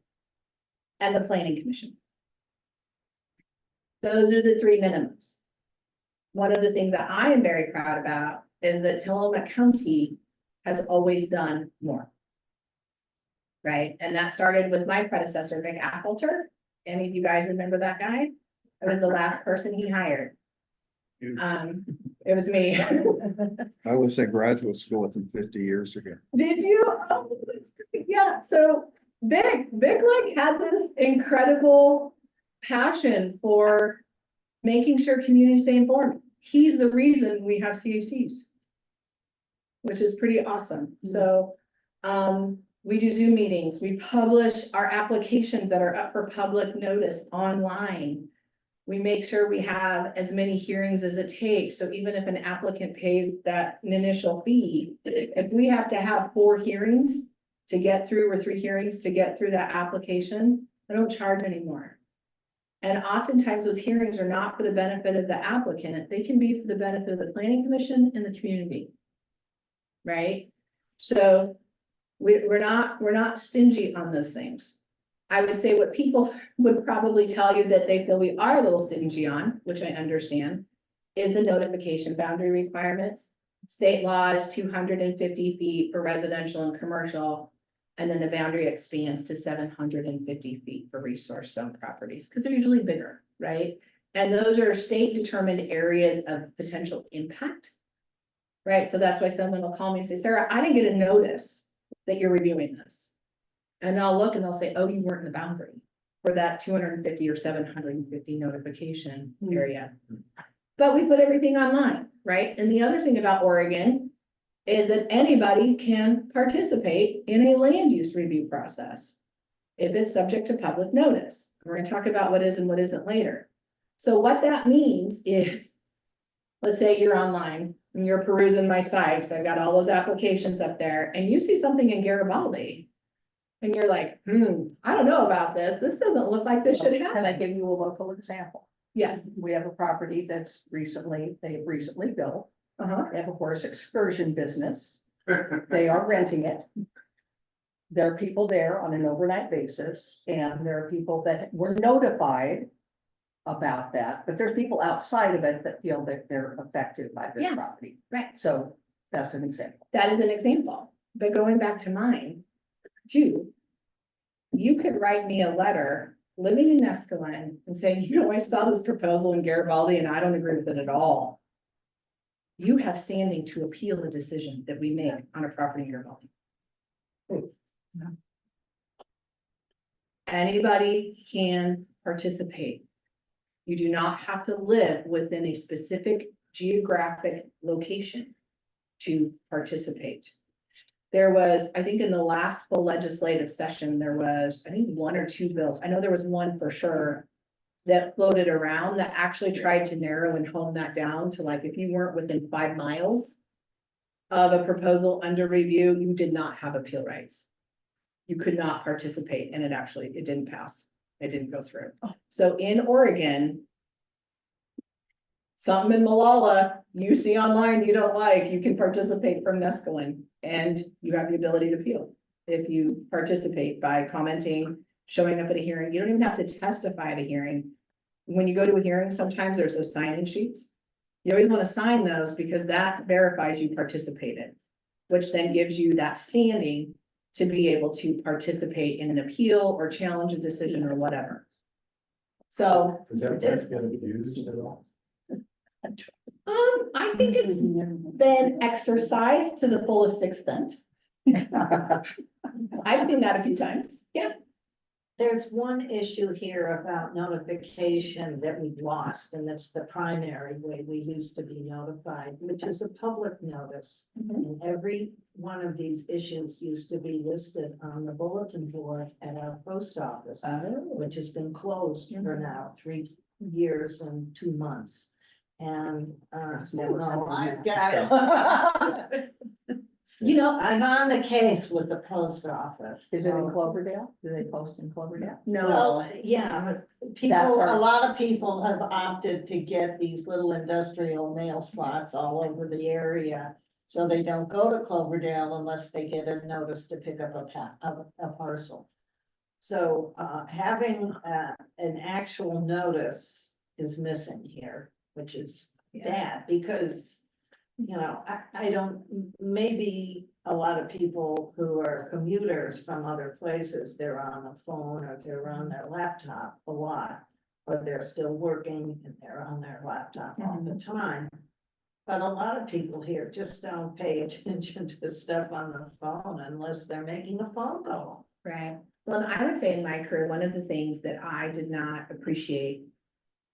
And the planning commission. Those are the 3 minimums. One of the things that I am very proud about is that Tillamook County has always done more. Right, and that started with my predecessor, Vic Appleter. Any of you guys remember that guy? I was the last person he hired. It was me. I was in graduate school with him 50 years ago. Did you? Oh, that's great. Yeah, so Vic like had this incredible passion for making sure communities stay informed. He's the reason we have CACs, which is pretty awesome. So, we do Zoom meetings, we publish our applications that are up for public notice online. We make sure we have as many hearings as it takes, so even if an applicant pays that initial fee, if we have to have 4 hearings to get through, or 3 hearings to get through that application, I don't charge anymore. And oftentimes those hearings are not for the benefit of the applicant, they can be for the benefit of the planning commission and the community. Right? So we're not stingy on those things. I would say what people would probably tell you that they feel we are a little stingy on, which I understand, is the notification boundary requirements. State law is 250 feet for residential and commercial. And then the boundary expands to 750 feet for resource zone properties, because they're usually bigger, right? And those are state determined areas of potential impact. Right, so that's why someone will call me and say, Sarah, I didn't get a notice that you're reviewing this. And I'll look and they'll say, oh, you weren't in the boundary for that 250 or 750 notification area. But we put everything online, right? And the other thing about Oregon is that anybody can participate in a land use review process if it's subject to public notice. We're going to talk about what is and what isn't later. So what that means is, let's say you're online and you're perusing my sites, I've got all those applications up there, and you see something in Garibaldi. And you're like, I don't know about this. This doesn't look like this should happen. Can I give you a local example? Yes. We have a property they've recently built. They have a horse excursion business. They are renting it. There are people there on an overnight basis, and there are people that were notified about that, but there's people outside of it that feel that they're affected by this property. Right. So that's an example. That is an example. But going back to mine, too, you could write me a letter living in Escalon and saying, you know, I saw this proposal in Garibaldi and I don't agree with it at all. You have standing to appeal the decision that we make on a property in Garibaldi. Anybody can participate. You do not have to live within a specific geographic location to participate. There was, I think in the last full legislative session, there was, I think 1 or 2 bills. I know there was one for sure that floated around that actually tried to narrow and hone that down to, like, if you weren't within 5 miles of a proposal under review, you did not have appeal rights. You could not participate, and it didn't pass. It didn't go through. So in Oregon, something in Malala you see online you don't like, you can participate from Nescawen, and you have the ability to appeal if you participate by commenting, showing up at a hearing. You don't even have to testify at a hearing. When you go to a hearing, sometimes there's those sign-in sheets. You always want to sign those because that verifies you participated, which then gives you that standing to be able to participate in an appeal or challenge a decision or whatever. So. Does that get abused at all? I think it's been exercised to the fullest extent. I've seen that a few times, yeah. There's one issue here about notification that we've lost, and that's the primary way we used to be notified, which is a public notice. And every one of these issues used to be listed on the bulletin board at our post office, which has been closed for now 3 years and 2 months. And, no, I've got it. You know, I'm on the case with the post office. Is it in Cloverdale? Do they post in Cloverdale? No. Well, yeah, but people, a lot of people have opted to get these little industrial mail slots all over the area. So they don't go to Cloverdale unless they get a notice to pick up a parcel. So, having, an actual notice is missing here, which is bad because, you know, I don't, maybe a lot of people who are commuters from other places, they're on a phone or they're on their laptop a lot, or they're still working and they're on their laptop all the time. But a lot of people here just don't pay attention to the stuff on the phone unless they're making a phone call. Right. Well, I would say in my career, one of the things that I did not appreciate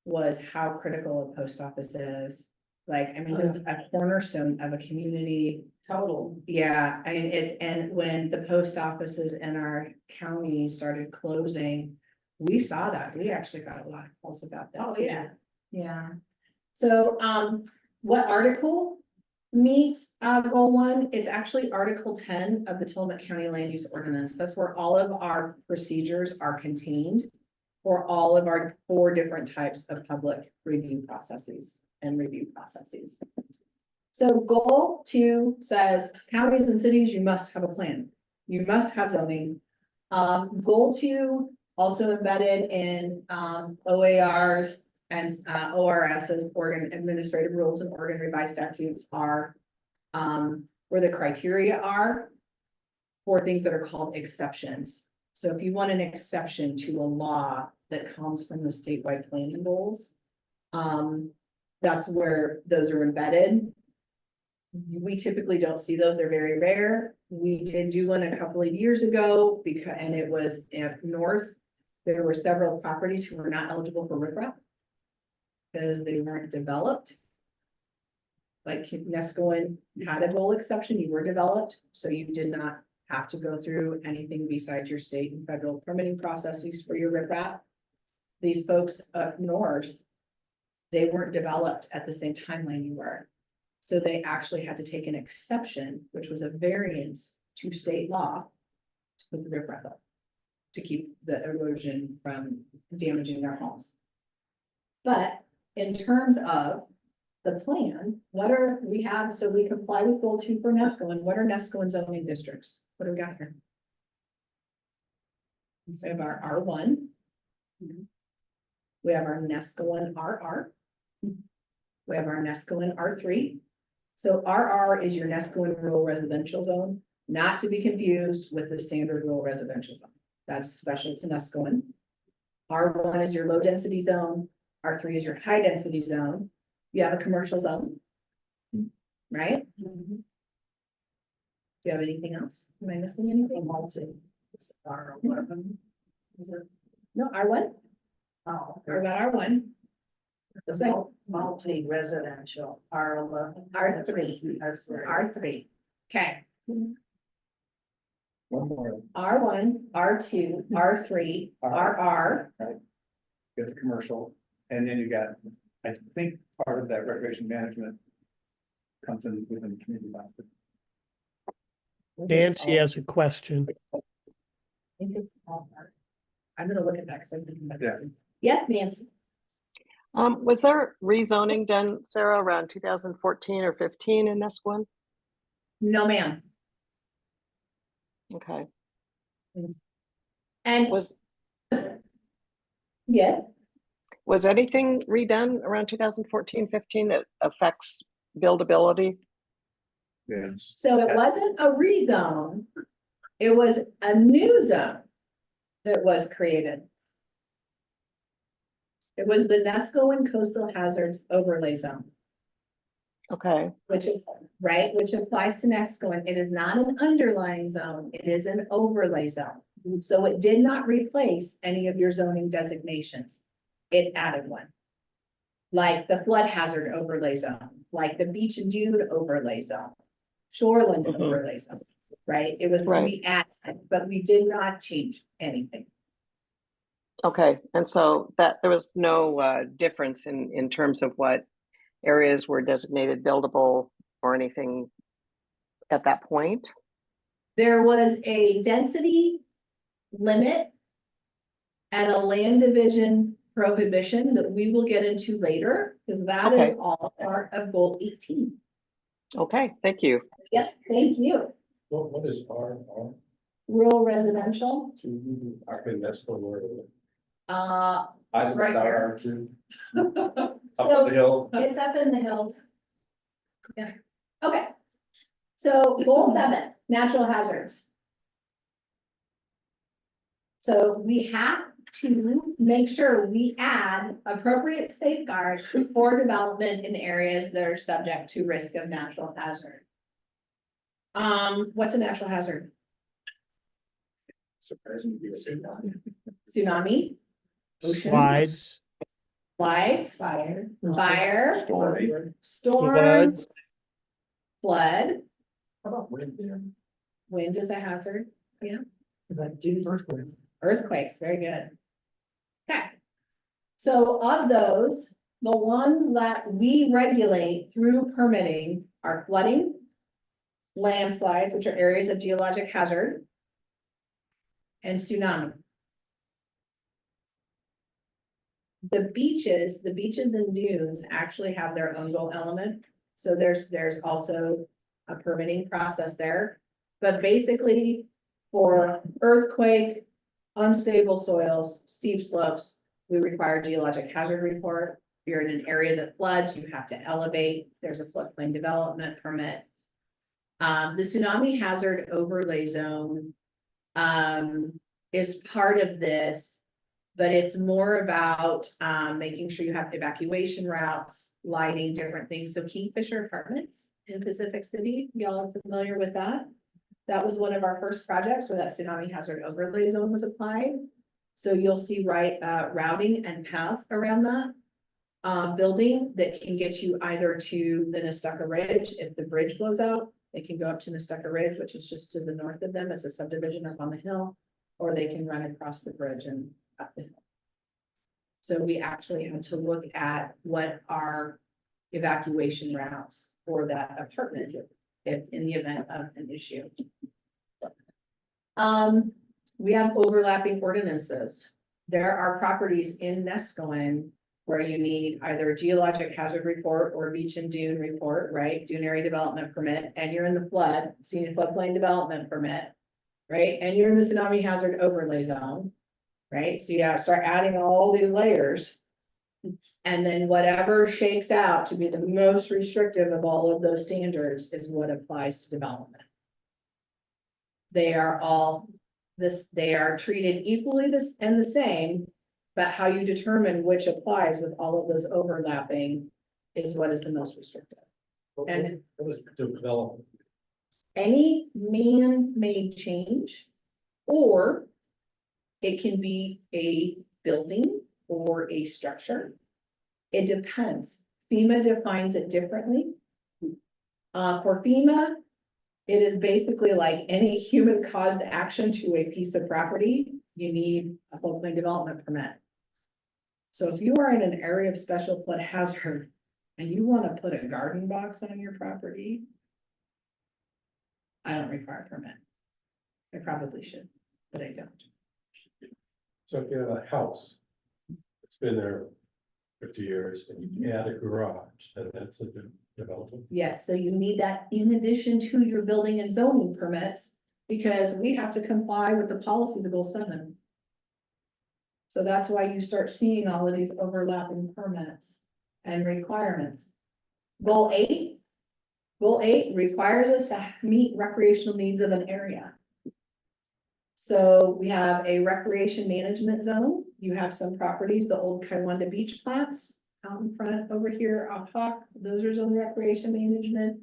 was how critical a post office is. Like, I mean, just a cornerstone of a community. Total. Yeah, I mean, and when the post offices in our county started closing, we saw that. We actually got a lot of calls about that. Oh, too. yeah. Yeah. So, what article meets goal 1, it's actually Article 10 of the Tillamook County Land Use Ordinance. That's where all of our procedures are contained for all of our 4 different types of public review processes and review processes. So goal 2 says counties and cities, you must have a plan. You must have zoning. Goal 2 also embedded in OARs and ORS's, Oregon Administrative Rules and Oregon Revised Statutes are where the criteria are for things that are called exceptions. So if you want an exception to a law that comes from the statewide planning goals, that's where those are embedded. We typically don't see those, they're very rare. We did do one a couple of years ago and it was up north. There were several properties who were not eligible for riprap because they weren't developed. Like Nescoin had a goal exception, you were developed, so you did not have to go through anything besides your state and federal permitting processes for your riprap. These folks up north, they weren't developed at the same timeline you were. So they actually had to take an exception, which was a variance to state law to put the riprap up, to keep the erosion from damaging their homes. But in terms of the plan, we have, so we comply with goal 2 for Nescoin. What are Nescoin zoning districts? What do we got here? We have our R1. We have our Nescoin RR. We have our Nescoin R3. So RR is your Nescoin rural residential zone, not to be confused with the standard rural residential zone. That's special to Nescoin. R1 is your low density zone. R3 is your high density zone. You have a commercial zone, right? Do you have anything else? Am I missing anything? R11. No, R1. Oh, or about R1. The multi-residential, R11. R3. R3. Okay. One more. R1, R2, R3, RR. Get the commercial, and then you got, I think part of that recreation management comes in within the community boundary. Nancy has a question. I'm gonna look at that because I was thinking about Yeah. that. Yes, Nancy. Was there rezoning done, Sarah, around 2014 or 15 in this one? No, ma'am. Okay. And yes, Was anything redone around 2014, 15 that affects buildability? Yes. so it wasn't a rezone. It was a new zone that was created. It was the Nescoin Coastal Hazards Overlay Zone, Okay, which applies to Nescoin. It is not an underlying zone. It is an overlay zone. So it did not replace any of your zoning designations. It added one. Like the flood hazard overlay zone, like the beach and dune overlay zone, shoreland overlay zone, right? It was, we added, but we did not change anything. okay. And so that there was no difference in terms of what areas were designated buildable or anything at that point? There was a density limit and a land division prohibition that we will get into later, because that is all part of goal 18. Okay, thank you. Yep, thank you. What is R? Rural residential, I think that's the word. I I right here. too. So the hill. it's up in the hills. Yeah, okay. So goal 7, natural hazards. So we have to make sure we add appropriate safeguards for development in areas that are subject to risk of natural hazard. What's a natural hazard? Tsunami. Ocean. Slides. Slides. Fire. Storm. Floods. Flood. How about wind there? Wind is a hazard. Yeah. Earthquake. Earthquakes, very good. Okay. So of those, the ones that we regulate through permitting are flooding, landslides, which are areas of geologic hazard, and tsunami. The beaches and dunes actually have their own goal element. So there's also a permitting process there. But basically, for earthquake, unstable soils, steep slopes, we require geologic hazard report. If you're in an area that floods, you have to elevate. There's a floodplain development permit. The tsunami hazard overlay zone is part of this, but it's more about making sure you have evacuation routes, lighting, different things. So Kingfisher Apartments in Pacific City, y'all are familiar with that? That was one of our first projects where that tsunami hazard overlay zone was applied. So you'll see routing and paths around that building that can get you either to the Nestucca Ridge. If the bridge blows out, they can go up to Nestucca Ridge, which is just to the north of them. It's a subdivision up on the hill, or they can run across the bridge and up the hill. So we actually had to look at what are evacuation routes for that apartment if in the event of an issue. We have overlapping ordinances. There are properties in Nescoin where you need either a geologic hazard report or beach and dune report, right? Dune area development permit, and you're in the flood, scenic floodplain development permit, right? And you're in the tsunami hazard overlay zone, right? So you gotta start adding all these layers. And then whatever shakes out to be the most restrictive of all of those standards is what applies to development. They are all they are treated equally and the same, but how you determine which applies with all of those overlapping is what is the most restrictive. And What was development? any man-made change, or it can be a building or a structure. It depends. FEMA defines it differently. For FEMA, it is basically like any human caused action to a piece of property, you need a floodplain development permit. So if you are in an area of special flood hazard and you want to put a garden box on your property, I don't require a permit. I probably should, but I don't. So if you have a house, it's been there 50 years, and you add a garage, then that's a development. Yes, so you need that in addition to your building and zoning permits, because we have to comply with the policies of Goal 7. So that's why you start seeing all of these overlapping permits and requirements. Goal 8 requires us to meet recreational needs of an area. So we have a recreation management zone. You have some properties, the old Kaiwanda Beach plats out in front over here off Hawk, those are zone recreation management.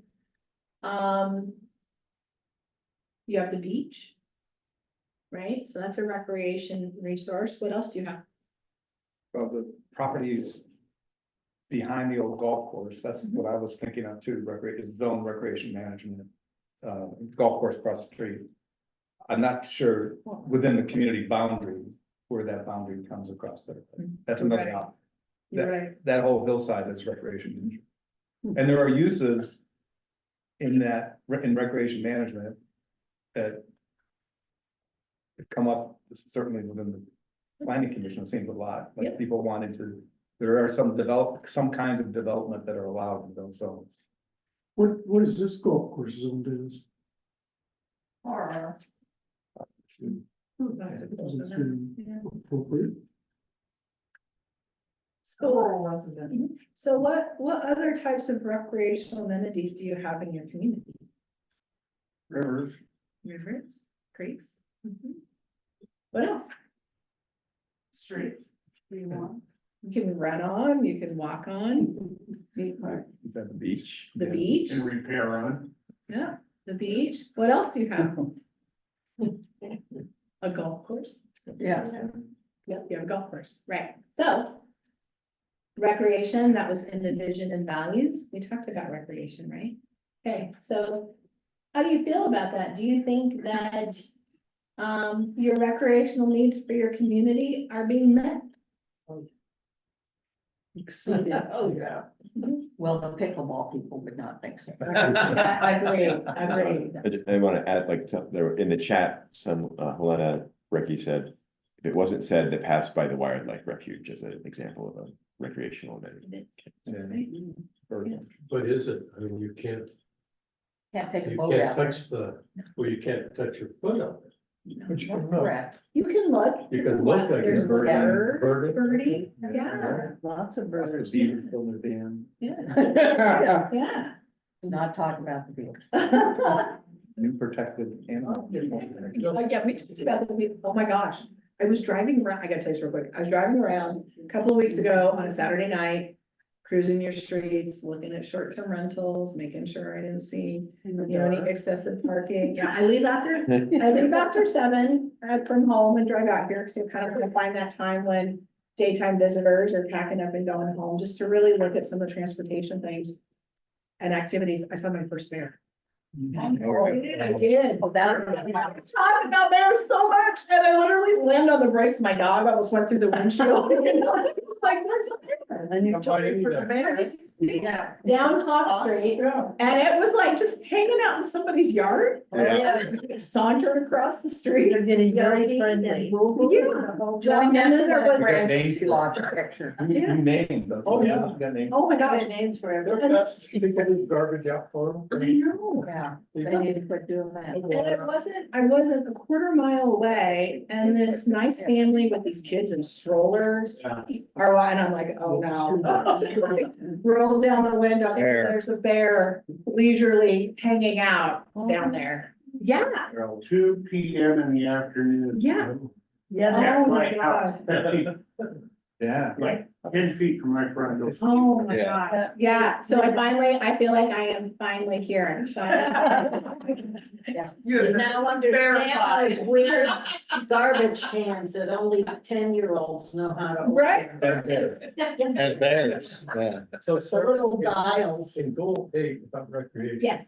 You have the beach, right? So that's a recreation resource. What else do you have? Well, the properties behind the old golf course, that's what I was thinking of too, zone recreation management. Golf course across the street. I'm not sure within the community boundary where that boundary comes across there. That's another option. You're right. That whole hillside is recreation management. And there are uses in that, in recreation management that come up certainly within the planning commission, it seems a lot, like Yep. people wanted to, there are some kinds of development that are allowed in those zones. What is this golf course zone does? Doesn't seem appropriate. So what other types of recreational amenities do you have in your community? Rivers. Rivers, creeks? What else? Streets. You can run on, you can walk on. Is that the beach? The beach, And repair on. yeah, the beach. What else do you have? A golf course? Yeah. Yep, you have a golf course, right? So recreation, that was in the vision and values. We talked about recreation, right? Okay, so how do you feel about that? Do you think that your recreational needs for your community are being met? Exceeded. Oh, yeah. Well, the pickleball people would not think so. I agree, I want to add, like, there in the chat, some, Helena, Ricky said, if it wasn't said, they passed by the wildlife refuge as an example of a recreational amenity. But is it, I mean, you can't Can't take a You boat can't out there. touch well, you can't touch your foot on it. But you can look. Correct. You can look. You can look, I There's guess. birds, birdie, yeah, Lots of Lots of birds. beavers from the dam. yeah, yeah. Not talk about the beach. New protected animal. Oh, yeah, we talked about oh my gosh, I was driving around, I gotta tell you this real quick, I was driving around a couple of weeks ago on a Saturday night. Cruising your streets, looking at short-term rentals, making sure I didn't see, any excessive parking. Yeah, I leave after 7 from home and drive out here, so kind of gonna find that time when daytime visitors are packing up and going home, just to really look at some of the transportation things. And activities. I saw my first bear. I did. Oh, that. I talked about bears so much, and I literally slammed on the brakes. My dog almost went through the windshield. Like, there's a bear. And you took it for the bear. Yeah. Down Hawk Street, and it was like just hanging out in somebody's yard. Yeah. Sauntered across the street. They're getting very Yeah. friendly. Yeah. And then there was. Great names. She lost the picture. You named those. Oh, yeah. You got names. Oh my gosh. Names for They're everything. best, they get his garbage out for him. I know. Yeah, they need to quit doing that. And I wasn't a quarter mile away, and this nice family with these kids in strollers. Or, and I'm like, oh no. Roll down the window, and Bear. there's a bear leisurely hanging out down there. Yeah, 2 p.m. in the afternoon. yeah. Yeah. Oh my God. Yeah. Like 10 feet from my front door. Oh my Yeah. gosh. Yeah, so I feel like I am finally here. So. You now understand those weird garbage cans that only 10-year-olds know how to. open. Right? And bears, yeah. So The little dials. in goal 8 about recreation. Yes.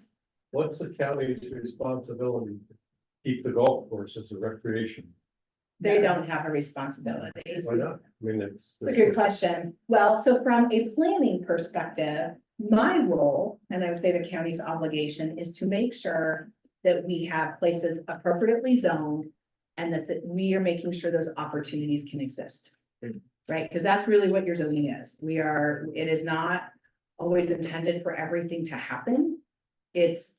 What's the county's responsibility to keep the golf course as a recreation? They don't have a responsibility. Why not? I mean, It's a good question. Well, so from a planning perspective, my role, and I would say the county's obligation, is to make sure that we have places appropriately zoned and that we are making sure those opportunities can exist. Right? Because that's really what your zoning is. It is not always intended for everything to happen. It's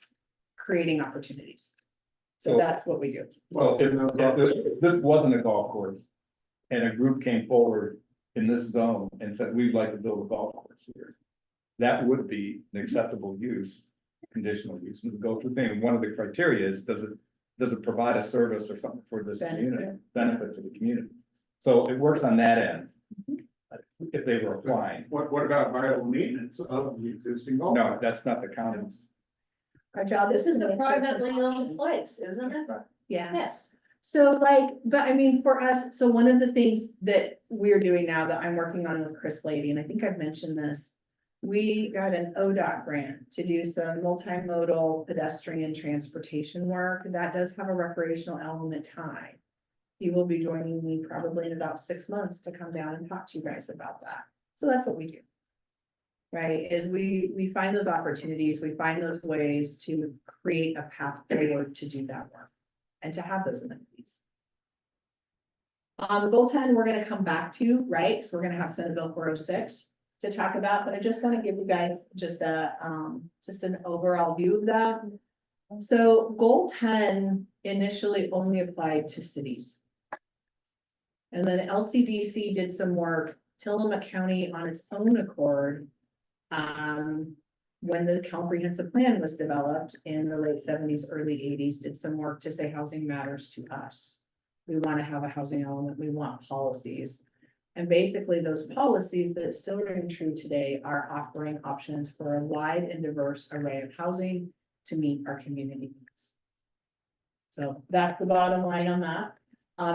creating opportunities. So that's what we do. Well, if this wasn't a golf course and a group came forward in this zone and said, we'd like to build a golf course here, that would be an acceptable use, conditional use, and go through thing. And one of the criteria is, does it provide a service or something for this community, benefit to the community? So it works on that end. If they were applying. What about vital maintenance of the existing golf? No, that's not the county's. Our job. This is a privately owned place, isn't it? Yeah. Yes. So but I mean, for us, so one of the things that we're doing now that I'm working on with Chris Lady, and I think I've mentioned this. We got an ODOT grant to do some multimodal pedestrian transportation work. That does have a recreational element tied. He will be joining me probably in about 6 months to come down and talk to you guys about that. So that's what we do. Right, is we find those opportunities, we find those ways to create a path forward to do that work and to have those amenities. Goal 10, we're gonna come back to, right? So we're gonna have Senate Bill 406 to talk about, but I just want to give you guys just an overall view of that. So goal 10 initially only applied to cities. And then LCDC did some work, Tillamook County on its own accord. When the comprehensive plan was developed in the late 70s, early 80s, did some work to say housing matters to us. We want to have a housing element, we want policies. And basically those policies that still ring true today are offering options for a wide and diverse array of housing to meet our community needs. So that's the bottom line on that.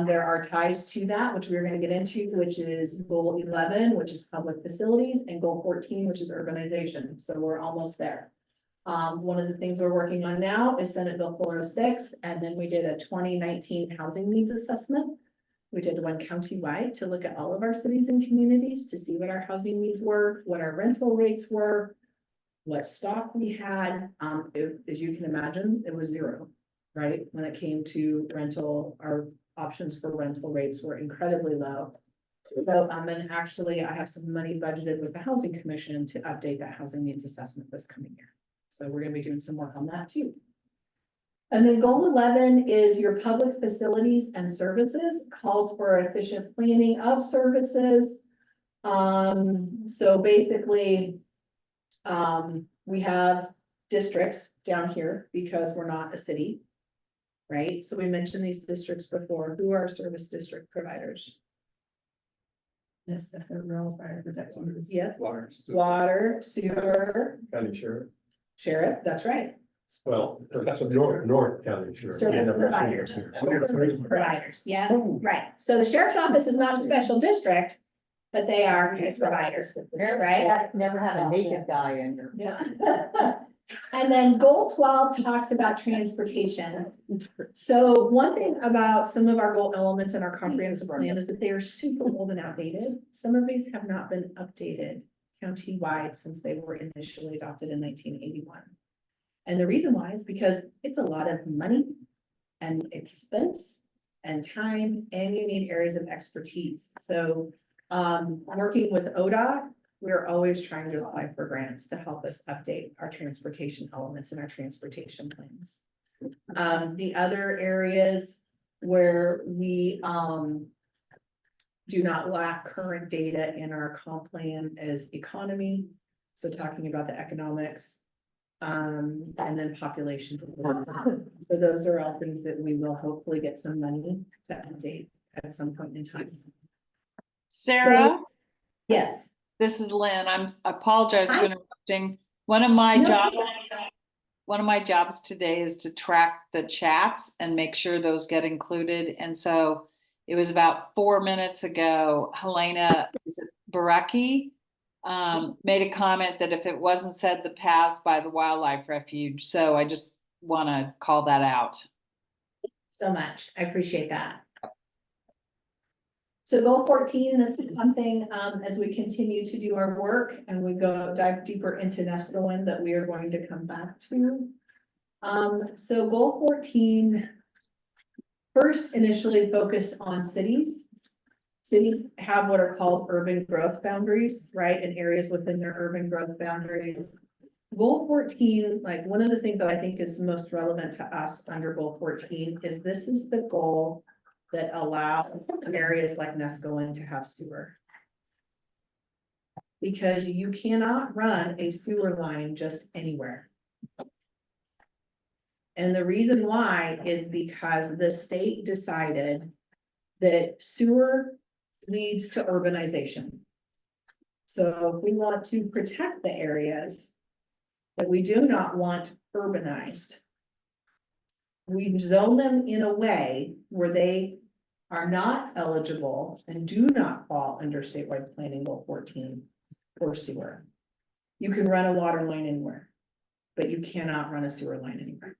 There are ties to that, which we're going to get into, which is goal 11, which is public facilities, and goal 14, which is urbanization. So we're almost there. One of the things we're working on now is Senate Bill 406, and then we did a 2019 housing needs assessment. We did one countywide to look at all of our cities and communities to see what our housing needs were, what our rental rates were, what stock we had. As you can imagine, it was zero, right? When it came to rental, our options for rental rates were incredibly low. So, and actually I have some money budgeted with the Housing Commission to update that housing needs assessment this coming year. So we're gonna be doing some work on that too. And then goal 11 is your public facilities and services, calls for efficient planning of services. So basically, we have districts down here because we're not a city, right? So we mentioned these districts before. Who are our service district providers? Yes, the rural fire protection. Yeah, Water. water, sewer, County sheriff. sheriff, that's right. Well, that's a North County sheriff. Service providers. Service providers, yeah, right. So the sheriff's office is not a special district, but they are providers, right? Never had a naked guy in here. Yeah. And then goal 12 talks about transportation. So one thing about some of our goal elements in our comprehensive plan is that they are super old and outdated. Some of these have not been updated county-wide since they were initially adopted in 1981. And the reason why is because it's a lot of money and expense and time, and you need areas of expertise. So working with ODOT, we're always trying to apply for grants to help us update our transportation elements in our transportation plans. The other areas where we do not lack current data in our comp plan is economy. So talking about the economics, and then population. So those are all things that we will hopefully get some money to update at some point in time. Sarah? Yes. This is Lynn. I apologize for interrupting. One of my jobs today is to track the chats and make sure those get included. And so it was about 4 minutes ago, Helena, is it Baraki, made a comment that if it wasn't said, the past by the wildlife refuge. So I just want to call that out. So much. I appreciate that. So goal 14, this is something as we continue to do our work and we dive deeper into Nestlewind that we are going to come back to. So goal 14 first initially focused on cities. Cities have what are called urban growth boundaries, right? And areas within their urban growth boundaries. Goal 14, like one of the things that I think is most relevant to us under goal 14 is this is the goal that allows areas like Nestlewind to have sewer. Because you cannot run a sewer line just anywhere. And the reason why is because the state decided that sewer leads to urbanization. So if we want to protect the areas that we do not want urbanized, we zone them in a way where they are not eligible and do not fall under statewide planning goal 14 for sewer. You can run a water line anywhere, but you cannot run a sewer line anywhere.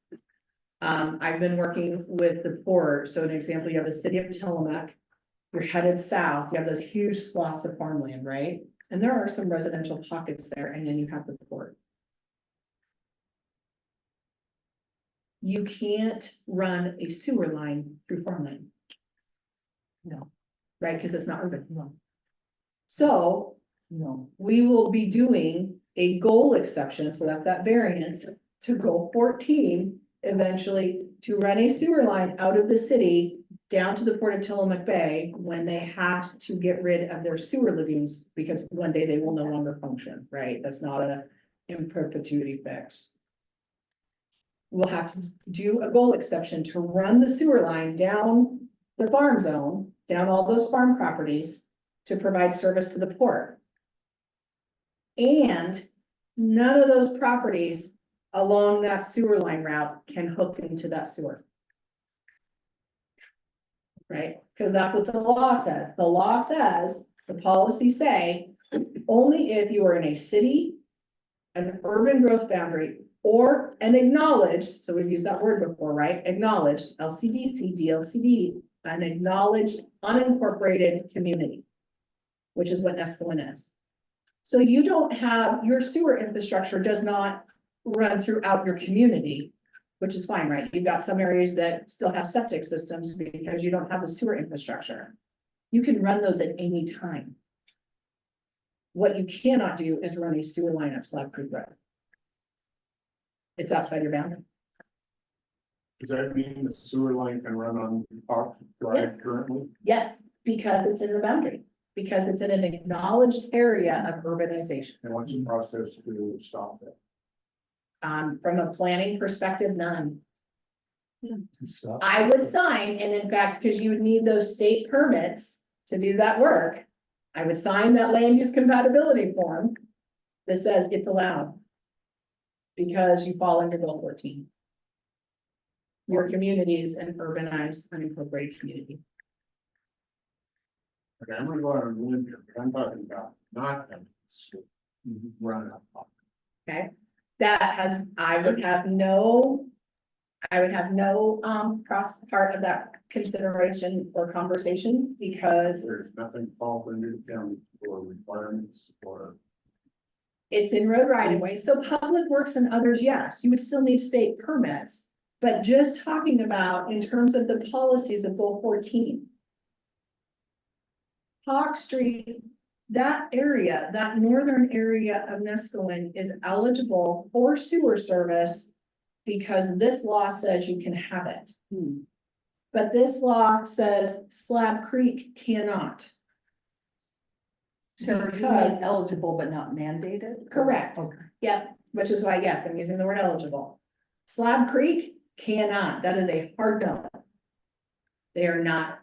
I've been working with the port. So an example, you have the city of Tillamook, you're headed south, you have those huge swaths of farmland, right? And there are some residential pockets there, and then you have the port. You can't run a sewer line through farmland. No, right, because it's not urban. No. So, no, we will be doing a goal exception, so that's that variance to goal 14, eventually to run a sewer line out of the city down to the port of Tillamook Bay when they have to get rid of their sewer lagoons, because one day they will no longer function, right? That's not a in perpetuity fix. We'll have to do a goal exception to run the sewer line down the farm zone, down all those farm properties to provide service to the port. And none of those properties along that sewer line route can hook into that sewer. Right? Because that's what the law says. The law says, the policies say, only if you are in a city, an urban growth boundary, or an acknowledged, so we've used that word before, right? Acknowledged, LCDC, DLCD an acknowledged unincorporated community, which is what Nescoin is. So you don't have, your sewer infrastructure does not run throughout your community, which is fine, right? You've got some areas that still have septic systems because you don't have the sewer infrastructure. You can run those at any time. What you cannot do is run a sewer line up Slab Creek Road. It's outside your boundary. Does that mean the sewer line can run on Park Drive currently? Yes, because it's in the boundary, because it's in an acknowledged area of urbanization. And what's the process to stop that? From a planning perspective, none. To stop? I would sign, and in fact, because you would need those state permits to do that work, I would sign that land use compatibility form that says it's allowed. Because you fall under Bill 14. Your community is an urbanized, unincorporated community. Okay, I'm gonna go out and live here, but I'm talking about not having school run up. Okay, that has, I would have no part of that consideration or conversation because There's nothing fall under the county for requirements or. it's in road right of way. So public works and others, yes, you would still need state permits. But just talking about in terms of the policies of Goal 14. Hawk Street, that area, that northern area of Nescoin is eligible for sewer service because this law says you can have it. But this law says Slab Creek cannot. So Because- eligible but not mandated? Correct. Okay. Yep, which is why, yes, I'm using the word eligible. Slab Creek cannot, that is a hard no. They are not,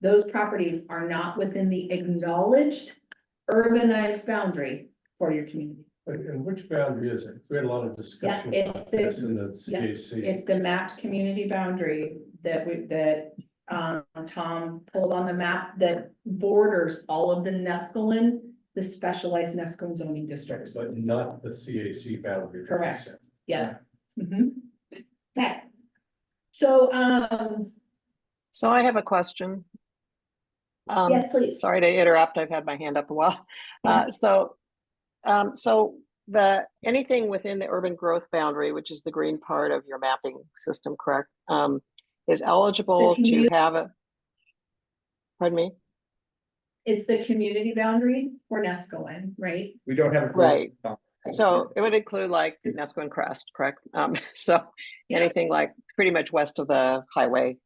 those properties are not within the acknowledged urbanized boundary for your community. And which boundary is it? We had a lot of discussion. Yeah, it's about this the- in the yeah, CAC. It's the mapped community boundary that Tom pulled on the map that borders all of the Nescoin, the specialized Nescoin zoning districts. But not the CAC boundary. Correct. Yeah. Mhm. Okay. So, So I have a question. yes, please. Sorry to interrupt. I've had my hand up a while. So anything within the urban growth boundary, which is the green part of your mapping system, correct? Is eligible to have a, pardon me? It's the community boundary for Nescoin, right? We don't have a. Right. So it would include like Nesco and Crest, correct? So anything like pretty much west of the highway,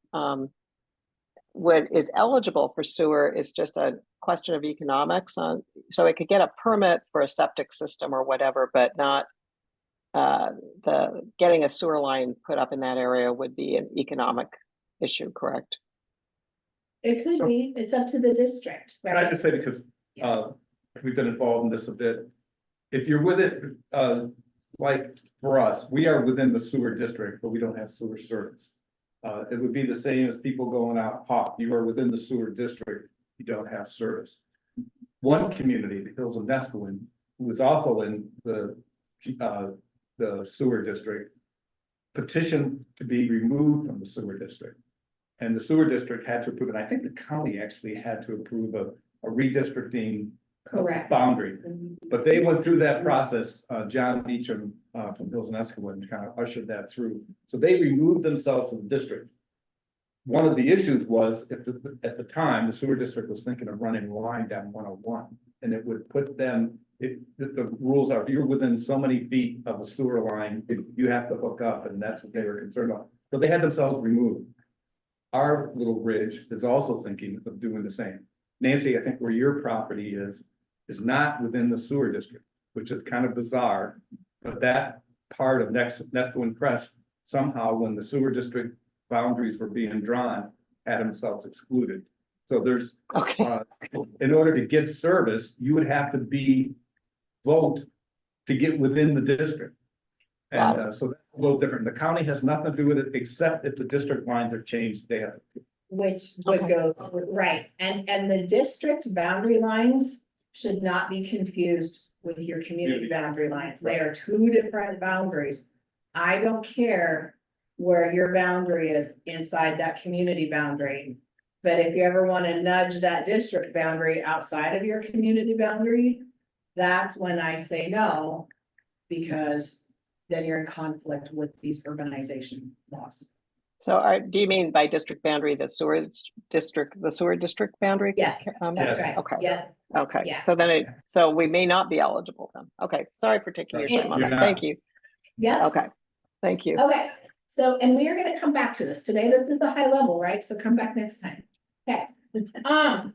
is eligible for sewer is just a question of economics on, so it could get a permit for a septic system or whatever, but not getting a sewer line put up in that area would be an economic issue, correct? It could be, it's up to the district, Can I right? just say, because we've been involved in this a bit. If you're with it, like for us, we are within the sewer district, but we don't have sewer service. It would be the same as people going out Hawk. You are within the sewer district, you don't have service. One community, the Hills of Nescoin, who is also in the sewer district, petitioned to be removed from the sewer district. And the sewer district had to approve it. I think the county actually had to approve a redistricting Correct. boundary. But they went through that process. John Beecham from Hills and Escalon kind of ushered that through. So they removed themselves from the district. One of the issues was at the time, the sewer district was thinking of running a line down 101. And it would put them, the rules are, if you're within so many feet of a sewer line, you have to hook up, and that's what they were concerned about. So they had themselves removed. Our little ridge is also thinking of doing the same. Nancy, I think where your property is not within the sewer district, which is kind of bizarre. But that part of Nesco and Crest, somehow when the sewer district boundaries were being drawn, had themselves excluded. So there's, in order to get service, you would have to vote to get within the district. And so that's a little different. The county has nothing to do with it, except if the district lines are changed, they have. Which would go, right, and the district boundary lines should not be confused with your community boundary lines. They are two different boundaries. I don't care where your boundary is inside that community boundary. But if you ever want to nudge that district boundary outside of your community boundary, that's when I say no. Because then you're in conflict with these urbanization laws. So do you mean by district boundary, the sewer district boundary? Yes, that's right. Okay. Yeah. Okay, Yeah. so we may not be eligible then. Okay, sorry for taking your time on You're that. not. Thank you. Yeah. Okay, thank you. Okay, so, and we are gonna come back to this today. This is the high level, right? So come back next time. Okay. How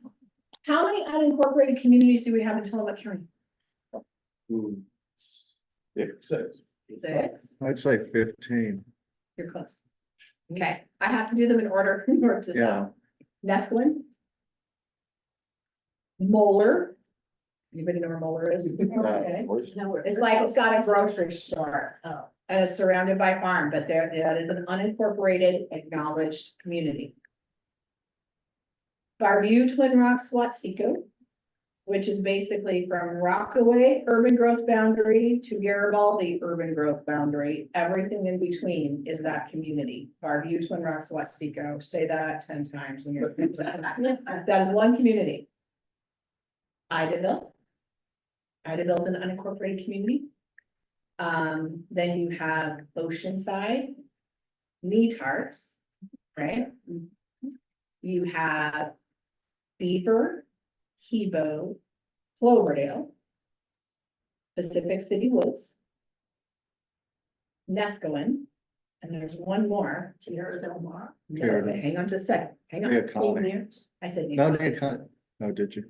many unincorporated communities do we have in Tillamook County? Six. Six. I'd say 15. You're close. Okay, I have to do them in order. To stop. Nesquin. Moeller. Anybody know where Moeller is? Okay. It's like, it's got a grocery store. Oh. And it's surrounded by farm, but that is an unincorporated acknowledged community. Barview, Twin Rocks, Watsiko, which is basically from Rockaway urban growth boundary to Garibaldi urban growth boundary. Everything in between is that community. Barview, Twin Rocks, Watsiko. Say that 10 times when you're. That is one community. Idaville. Idaville is an unincorporated community. Then you have Oceanside, Neatarts, right? You have Beaver, Hebo, Cloverdale, Pacific City Woods, Nescoin, and there's one more. Tierra Del No, hang on just a second. Hang on. Neocon. I said. No, Neocon. Neocon. No, did you?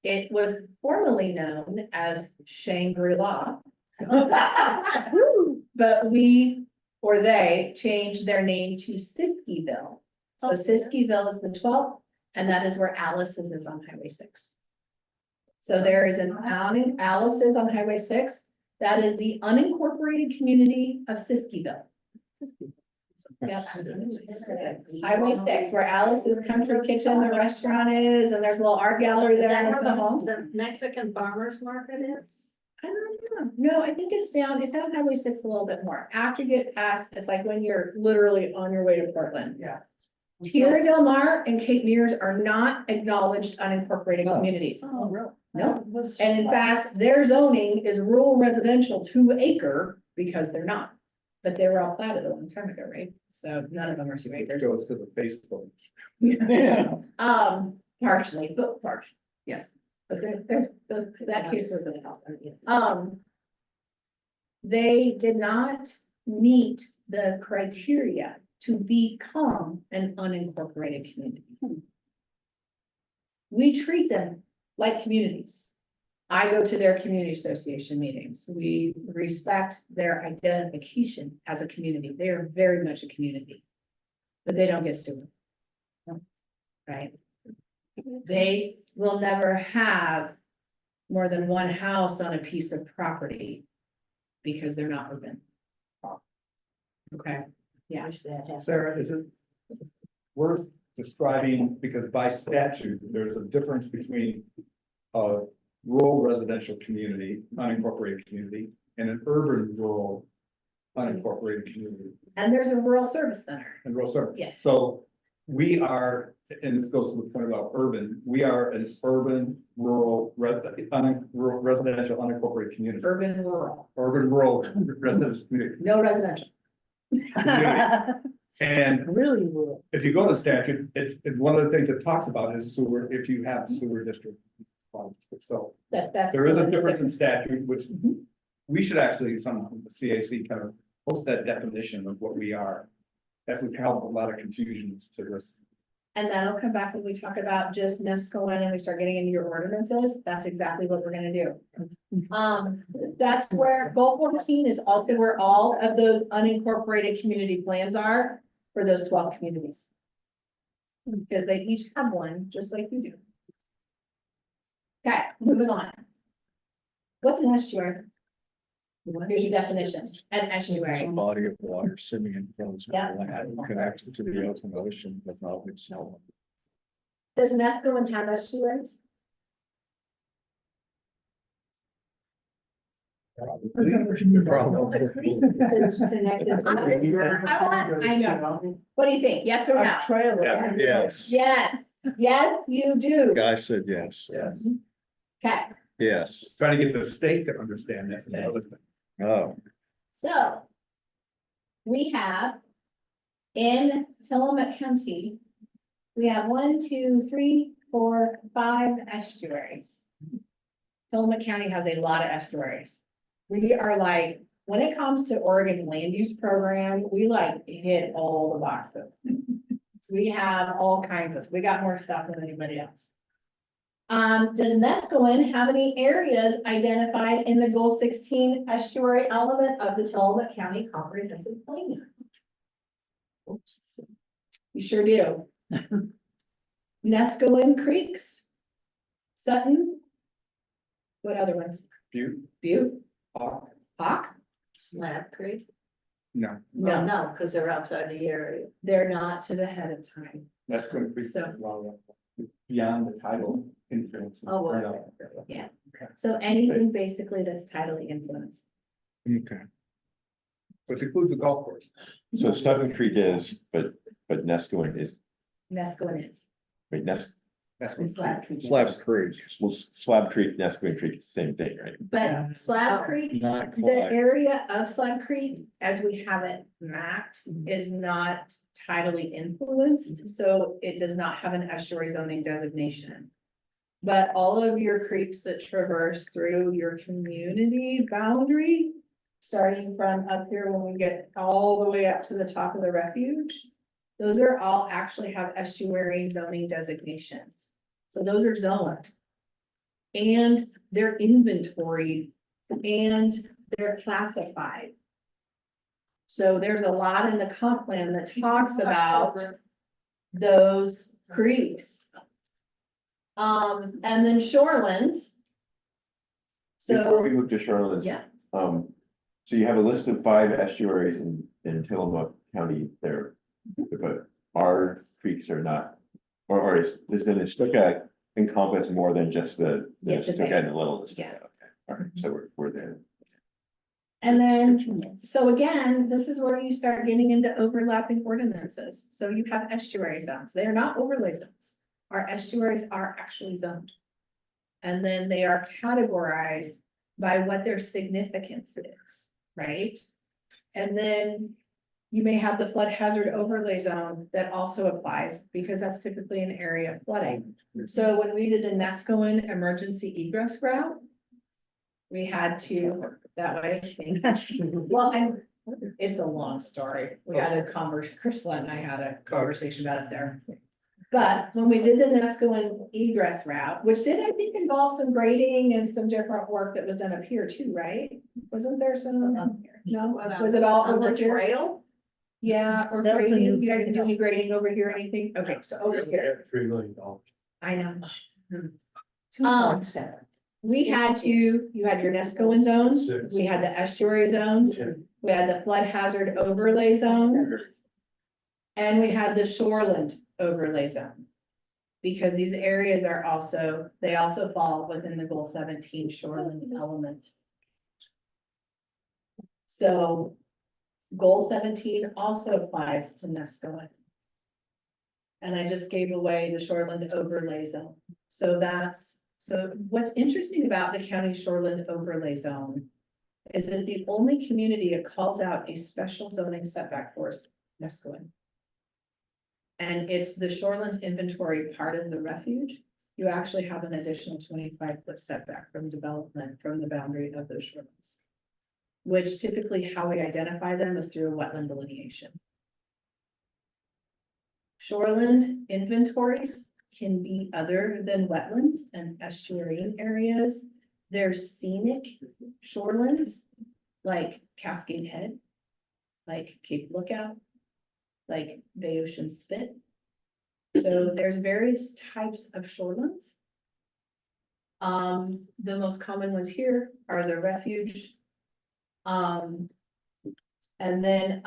It was formerly known as Shangri-La. But we, or they, changed their name to Siskiyville. So Siskiyville is the 12th, and that is where Alice's is on Highway 6. So there is an Alice's on Highway 6. That is the unincorporated community of Siskiyville. Yep. Highway 6, where Alice's Country Kitchen, the restaurant is, and there's a little art gallery there. And some homes. The Mexican farmers market is? I don't know. No, I think it's down Highway 6 a little bit more. After you get past, it's like when you're literally on your way to Portland. Yeah. Tierra Del Mar and Cape Mears are not acknowledged unincorporated communities. Oh, really? No, and in fact, their zoning is rural residential 2 acre because they're not. But they were all platted a long time ago, right? So none of them are 2 acres. Goes to the Facebook. Partially, but partially, yes. But that case was an help. They did not meet the criteria to become an unincorporated community. We treat them like communities. I go to their community association meetings. We respect their identification as a community. They are very much a community, but they don't get sued. Right? They will never have more than one house on a piece of property because they're not urban. Okay, yeah. Sarah, is it worth describing, because by statute, there's a difference between a rural residential community, unincorporated community, and an urban rural unincorporated community And there's a rural service center. and rural service. Yes. So we are, and this goes to the point about urban, we are an urban, rural, residential unincorporated community. Urban rural, Urban, rural, residential community. no residential. And Really rural. if you go to statute, it's one of the things it talks about is sewer, if you have sewer district. So That's. there is a difference in statute, which we should actually, some CAC kind of post that definition of what we are. That would help a lot of confusions to this. And that'll come back when we talk about just NESCO and we start getting into your ordinances. That's exactly what we're gonna do. That's where goal 14 is also where all of those unincorporated community plans are for those 12 communities. Because they each have one, just like you do. Okay, moving on. What's an estuary? Here's your definition, an estuary. A body of water sitting in frozen Yeah. land connected to the open ocean without itself. Does NESCO and have estuaries? It's connected to- I know. What do you think? Yes or no? A trailer. Yes. Yes, yes, you do. Guy said yes. Okay, Yes. Trying to get the state to understand this. Oh. so. We have in Tillamook County, we have 1, 2, 3, 4, 5 estuaries. Tillamook County has a lot of estuaries. We are like, when it comes to Oregon's land use program, we like hit all the boxes. We have all kinds of, we got more stuff than anybody else. Does Nescoin have any areas identified in the Goal 16 estuary element of the Tillamook County Comprehensive Plan? You sure do. Nescoin Creeks, Sutton. What other ones? Butte, Hawk? Slab Creek? No, No, No, because they're outside the area. they're not to the head of time. that's going to be So- beyond the title influence. Oh, well. Yeah. So anything basically that's tidally influenced. Okay. Which includes the golf course. So Sutton Creek is, but Nescoin is, Nescoin is. wait, That's It's Slab Creek. Slab Creek. well, Slab Creek, Nescoin Creek, it's the same thing, right? But Slab Oh, Creek, Not the quite. area of Slab Creek, as we have it mapped, is not tidally influenced, so it does not have an estuary zoning designation. But all of your creeks that traverse through your community boundary, starting from up here when we get all the way up to the top of the refuge, those are all actually have estuary zoning designations. So those are zoned. And they're inventoried and they're classified. So there's a lot in the comp plan that talks about those creeks. And then shorelands. Before So, we move to shorelands. yeah. So you have a list of 5 estuaries in Tillamook County there, but our creeks are not, or is the Nestucca encompass more than just the Yeah, the Nestucca bay. and the Little Nestucca? Yeah. Okay, all right, so we're there. And then, so again, this is where you start getting into overlapping ordinances. So you have estuary zones. They are not overlay zones. Our estuaries are actually zoned. And then they are categorized by what their significance is, right? And then you may have the flood hazard overlay zone that also applies because that's typically an area of flooding. So when we did the Nescoin emergency egress route, we had to, that way. Well, and it's a long story. We had a Crystal and I had a conversation about it there. But when we did the Nescoin egress route, which did, I think, involve some grading and some different work that was done up here too, right? Wasn't there some, no, was it all On over the here? trail? Yeah, or That was a grading, new you guys didn't do any grading over here or anything? Okay, so over here, $3 million. I know. 2.7. We had to, you had your Nescoin zones, we had the estuary zones, we had the flood hazard overlay zone. And we had the shoreland overlay zone. Because these areas are also, they also fall within the goal 17 shoreland element. So goal 17 also applies to Nescoin. And I just gave away the shoreland overlay zone. So what's interesting about the county shoreland overlay zone is that the only community it calls out a special zoning setback for is Nescoin. And it's the shorelands inventory part of the refuge. You actually have an additional 25-foot setback from development from the boundary of those shorelands. Which typically how we identify them is through a wetland delineation. Shoreland inventories can be other than wetlands and estuarine areas. There's scenic shorelands like Cascade Head, like Cape Lookout, like Bay Ocean Spit. So there's various types of shorelands. The most common ones here are the refuge. And then,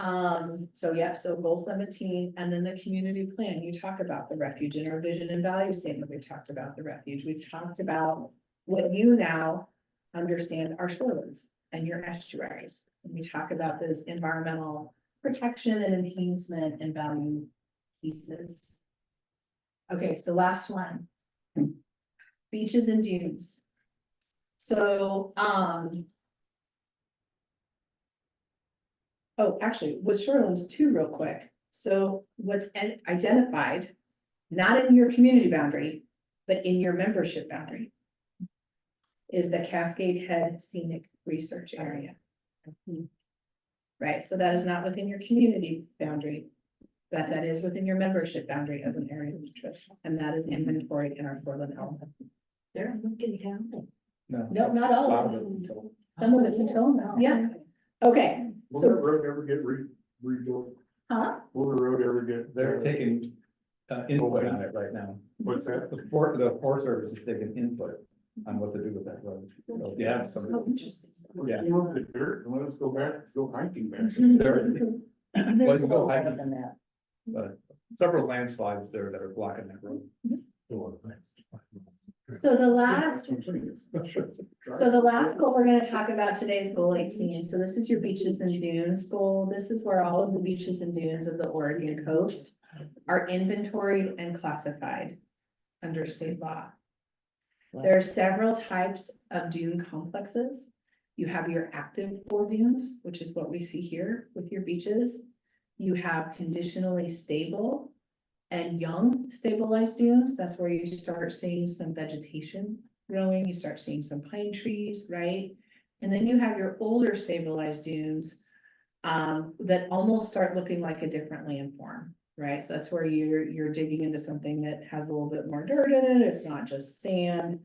so goal 17, and then the community plan, you talk about the refuge in our vision and value statement, we talked about the refuge, we've talked about what you now understand are shorelands. and your estuaries. And we talk about those environmental protection and enhancement and value pieces. Okay, so last one. Beaches and dunes. So, oh, actually, with shorelands too, real quick. So what's identified, not in your community boundary, but in your membership boundary, is the Cascade Head Scenic Research Area. Right, so that is not within your community boundary, but that is within your membership boundary as an area of interest, and that is inventoried in our shoreline element. There, I'm looking down. No. No, not all of them. Some of it's until, yeah, okay, Will that so, road ever get rebuilt? huh? Will the road ever get? They're taking input on it right now. What's that? The Forest Service is taking input on what to do with that road. So if you have some, Oh, interesting. Yeah. You know, the dirt, and let us go back, go hiking back. there, There's a go little hiking. more than that. but several landslides there that are blocking that road. So the last goal we're gonna talk about today is goal 18. So this is your beaches and dunes goal. This is where all of the beaches and dunes of the Oregon coast are inventoried and classified under state law. There are several types of dune complexes. You have your active foredunes, which is what we see here with your beaches. You have conditionally stable and young stabilized dunes. That's where you start seeing some vegetation growing. You start seeing some pine trees, right? And then you have your older stabilized dunes that almost start looking like a different landform, right? So that's where you're digging into something that has a little bit more dirt in it. It's not just sand.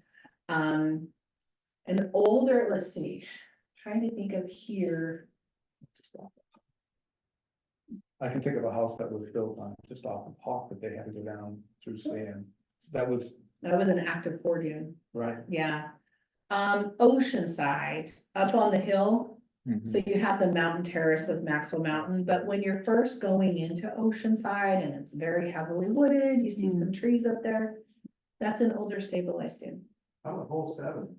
An older, let's see, trying to think of here. I can think of a house that was built on just off of Hawk that they had to go down through sand. So that was an active foredune, right. yeah. Oceanside, up on the hill. So you have the mountain terrace with Maxwell Mountain, but when you're first going into Oceanside and it's very heavily wooded, you see some trees up there. That's an older stabilized dune. How a whole 7?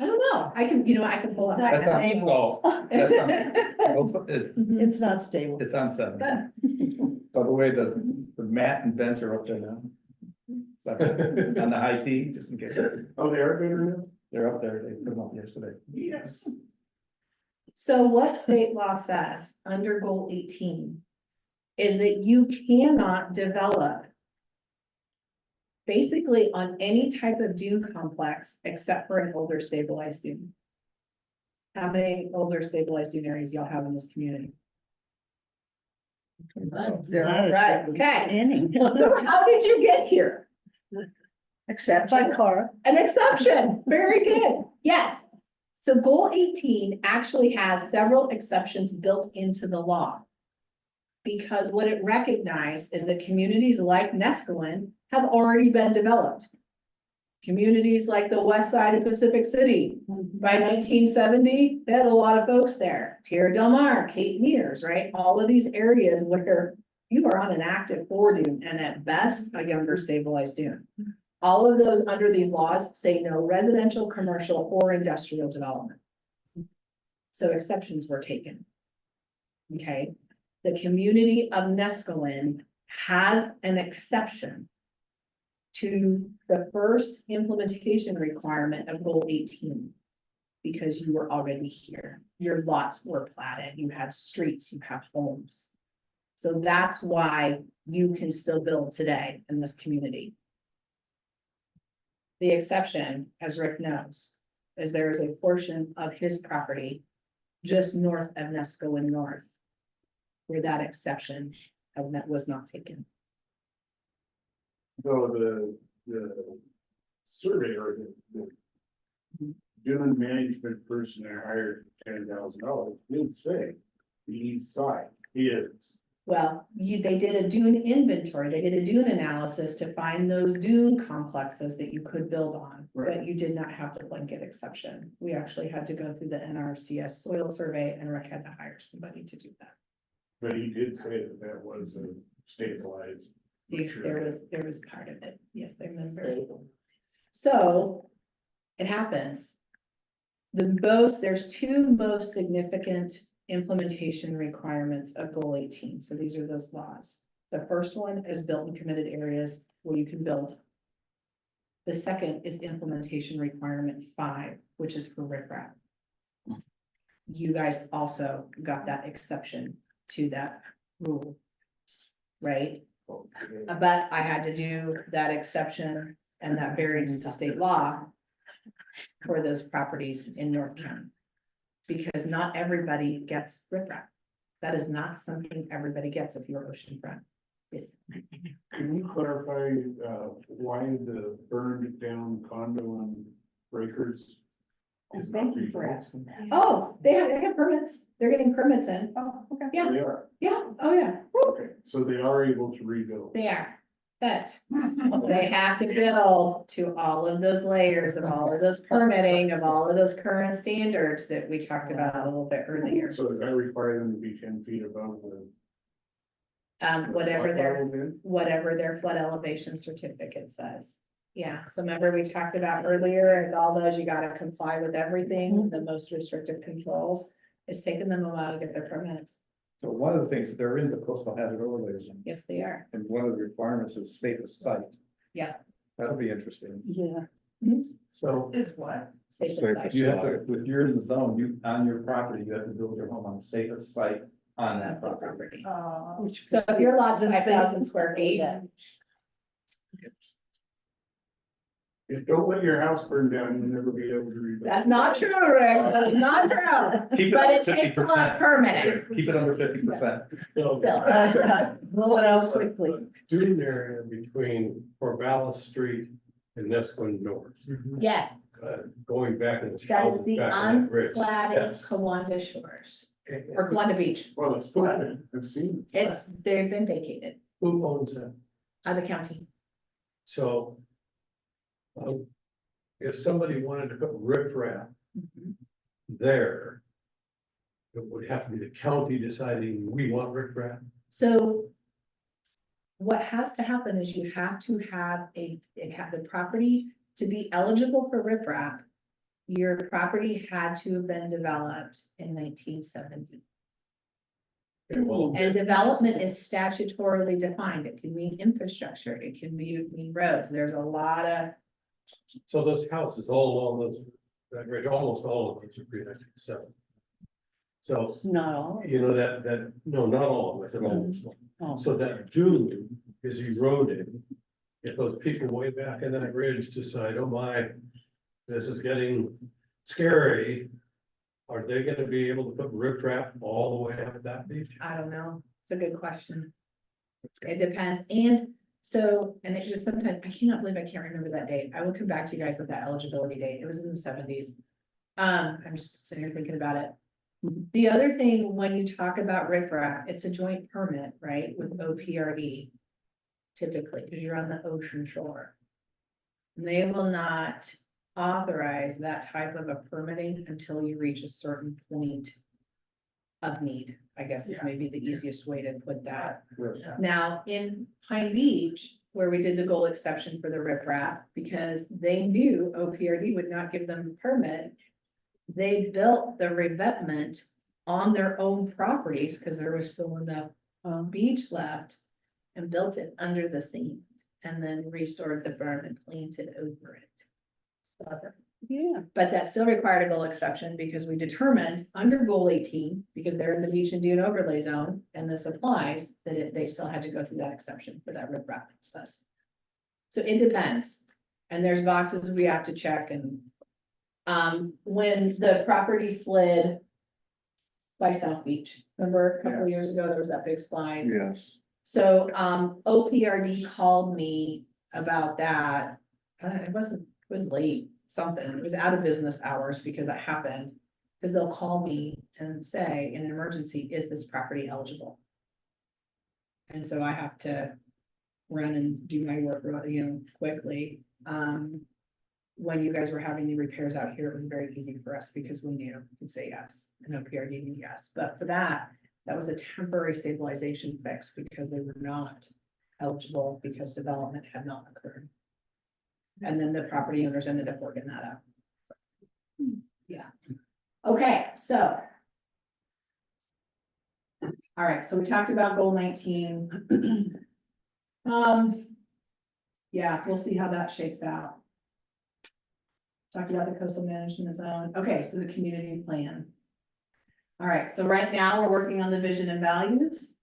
I don't know, I can pull up. That's on salt. That's on- It's not stable. It's on 7. By the way, the mat and bench are up there now. So, on the high T, just in case. Oh, they are better now? They're up there. They put them up yesterday. Yes. So what state law says under goal 18 is that you cannot develop basically on any type of dune complex except for an older stabilized dune. How many older stabilized dune areas y'all have in this community? Right, okay. So how did you get here? Except By car. An exception, very good, yes. So goal 18 actually has several exceptions built into the law. Because what it recognized is that communities like Neskowin have already been developed. Communities like the west side of Pacific City, by 1970, they had a lot of folks there. Tierra Del Mar, Cape Mears, right? All of these areas where you are on an active foredune and at best a younger stabilized dune. All of those under these laws say no residential, commercial, or industrial development. So exceptions were taken. Okay, the community of Neskowin has an exception to the first implementation requirement of goal 18. Because you were already here, your lots were platted, you had streets, you have homes. So that's why you can still build today in this community. The exception, as Rick knows, is there is a portion of his property just north of Neskowin North, where that exception was not taken. So the surveyor, the dune management person I hired $10,000, didn't say the east side is. Well, they did a dune inventory, they did a dune analysis to find those dune complexes that you could build on, but you did not have the blanket exception. We actually had to go through the NRCS soil survey and Rick had to hire somebody to do that. But he did say that that was a stabilized. There was part of it, yes, I remember. So, it happens. There's two most significant implementation requirements of goal 18. So these are those laws. The first one is built and committed areas where you can build. The second is implementation requirement 5, which is for riprap. You guys also got that exception to that rule, right? But I had to do that exception and that variance to state law for those properties in North County. Because not everybody gets riprap. That is not something everybody gets if you're oceanfront. Yes. Can you clarify, why the burned down condo on Breakers? is not Thank you for feasible? asking that. Oh, they have permits. They're getting permits in. Oh, okay. Yeah, They are, yeah, oh yeah, okay, so they are able to rebuild. they are. But they have to build to all of those layers of all of those permitting of all of those current standards that we talked about a little bit earlier. So does that require them to be 10 feet above the? Whatever their flood elevation certificate says. Yeah, so remember we talked about earlier, as all those, you gotta comply with everything, the most restrictive controls. It's taken them a while to get their permits. So one of the things, they're in the coastal hazard overlay zone, Yes, they are. and one of the requirements is safest site. Yeah. That'll be interesting. Yeah. So. Is what? Safest Safest site. You have to, if you're in the zone, on your property, you have to build your home on the safest site on that property. So if your lot's 5,000 square feet, Don't let your house burn down, you'll never be able to rebuild. that's not true, Rick, that's not true. Keep But it it takes a lot of 50%. permitting. Keep it under 50%. So- Roll it out quickly. Dune area between Corvallis Street and Nesquin North, Yes, going back in the. that is the back in that ridge. unplatted Yes. Kiwanda Shores, or Kiwanda Beach. Well, it's planted, I've seen. it. They've been vacated, Who owns that? the county. So. If somebody wanted to put riprap there. It would have to be the county deciding we want riprap. So what has to happen is you have to have the property to be eligible for riprap. Your property had to have been developed in 1970. Okay, well, And development is statutorily defined. It can mean infrastructure, it can mean roads. There's a lot of, so those houses, all along those, that ridge, almost all of those are pre-1970. So, It's not all. you know, no, not all of them, I said almost all. Oh. So that dune is eroding. If those people way back in that ridge decide, oh my, this is getting scary. Are they gonna be able to put riprap all the way up that beach? I don't know, it's a good question. It depends, and so, and it was sometime, I cannot believe I can't remember that date. I will come back to you guys with that eligibility date. It was in the 70s. I'm just sitting here thinking about it. The other thing, when you talk about riprap, it's a joint permit, right, with OPRD. Typically, because you're on the ocean shore. And they will not authorize that type of a permitting until you reach a certain point of need, I guess is maybe the easiest way to put that. Now, in Pine Beach, where we did the goal exception for the riprap, because they knew OPRD would not give them a permit. They built the revetment on their own properties, because there was still enough beach left. And built it under the sand, and then restored the berm and planted over it. Yeah. But that still required a goal exception, because we determined under goal 18, because they're in the beach and dune overlay zone, and this applies, that they still had to go through that exception for that riprap process. So it depends, and there's boxes we have to check, and when the property slid by South Beach, remember a couple of years ago, there was that big slide. Yes. So, OPRD called me about that. It was late, something, it was out of business hours because it happened. Cause they'll call me and say, in an emergency, is this property eligible? And so I have to run and do my work, quickly. When you guys were having the repairs out here, it was very easy for us because we knew we could say yes, and OPRD knew yes, but for that was a temporary stabilization fix because they were not eligible because development had not occurred. And then the property owners ended up working that out. Yeah. Okay, so. All right, so we talked about goal 19. Yeah, we'll see how that shakes out. Talked about the coastal management zone. Okay, so the community plan. All right, so right now we're working on the vision and values.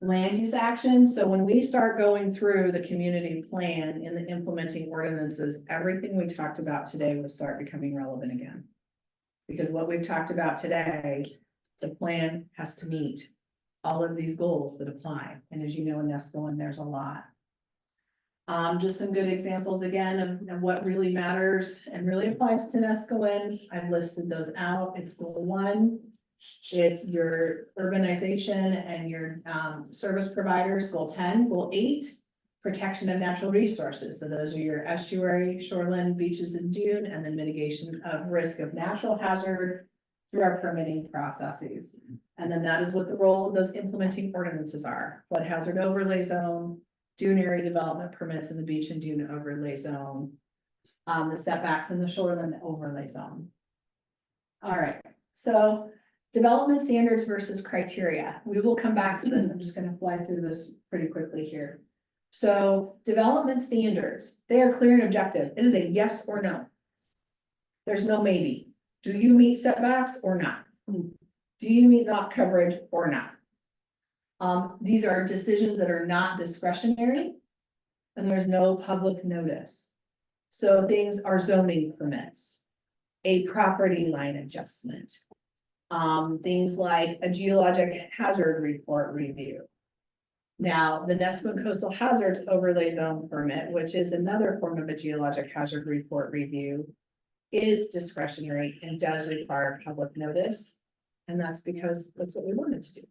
Land use action. So when we start going through the community plan in the implementing ordinances, everything we talked about today will start becoming relevant again. Because what we've talked about today, the plan has to meet all of these goals that apply. And as you know, in Nesco, there's a lot. Just some good examples again of what really matters and really applies to Nesco. I've listed those out. It's goal 1. It's your urbanization and your service providers, goal 10, goal 8, protection of natural resources. So those are your estuary, shoreline, beaches and dune, and then mitigation of risk of natural hazard through our permitting processes. And then that is what the role of those implementing ordinances are. Flood hazard overlay zone, dune area development permits in the beach and dune overlay zone, the setbacks in the shoreline overlay zone. All right, so development standards versus criteria. We will come back to this. I'm just going to fly through this pretty quickly here. So development standards, they are clear and objective. It is a yes or no. There's no maybe. Do you meet setbacks or not? Do you meet lot coverage or not? These are decisions that are not discretionary and there's no public notice. So things are zoning permits, a property line adjustment, things like a geologic hazard report review. Now, the Nesco Coastal Hazards Overlay Zone permit, which is another form of a geologic hazard report review, is discretionary and does require public notice. And that's because that's what we wanted to do.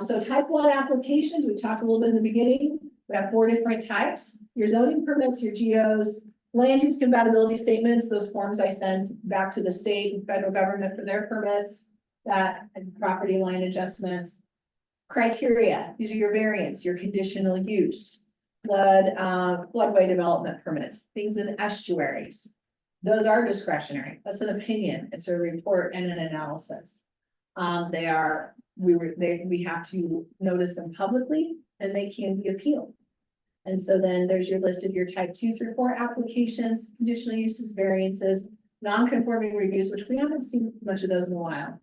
So type 1 applications, we talked a little bit in the beginning. We have 4 different types: your zoning permits, your geos, land use compatibility statements, those forms I sent back to the state and federal government for their permits, that and property line adjustments. Criteria, these are your variants, your conditional use, floodway development permits, things in estuaries. Those are discretionary. That's an opinion. It's a report and an analysis. We have to notice them publicly and they can be appealed. And so then there's your list of your type 2 through 4 applications, conditional uses, variances, non-conforming reviews, which we haven't seen much of those in a while.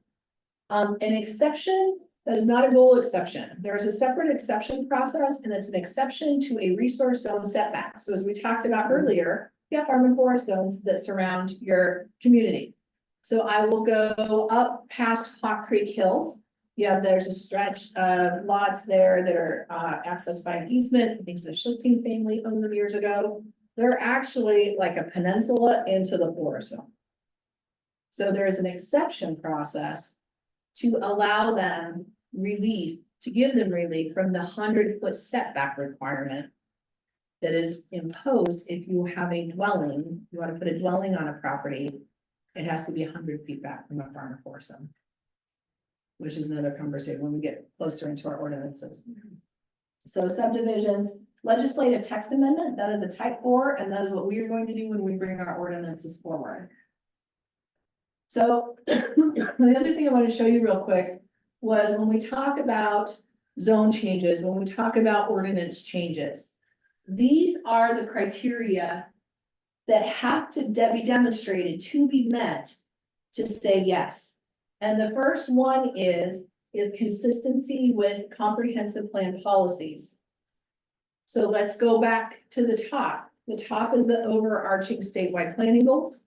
An exception, that is not a goal exception. There is a separate exception process and it's an exception to a resource zone setback. So as we talked about earlier, you have farm and forest zones that surround your community. So I will go up past Hawk Creek Hills. Yeah, there's a stretch of lots there that are accessed by an easement. I think the Schlichting family owned them years ago. They're actually like a peninsula into the forest zone. So there is an exception process to allow them relief, to give them relief from the 100-foot setback requirement that is imposed if you have a dwelling, you want to put a dwelling on a property, it has to be 100 feet back from a farm or forest zone. Which is another conversation when we get closer into our ordinances. So subdivisions, legislative text amendment, that is a type 4, and that is what we are going to do when we bring our ordinances forward. So the other thing I want to show you real quick was when we talk about zone changes, when we talk about ordinance changes, these are the criteria that have to be demonstrated to be met to say yes. And the first one is consistency with comprehensive plan policies. So let's go back to the top. The top is the overarching statewide planning goals,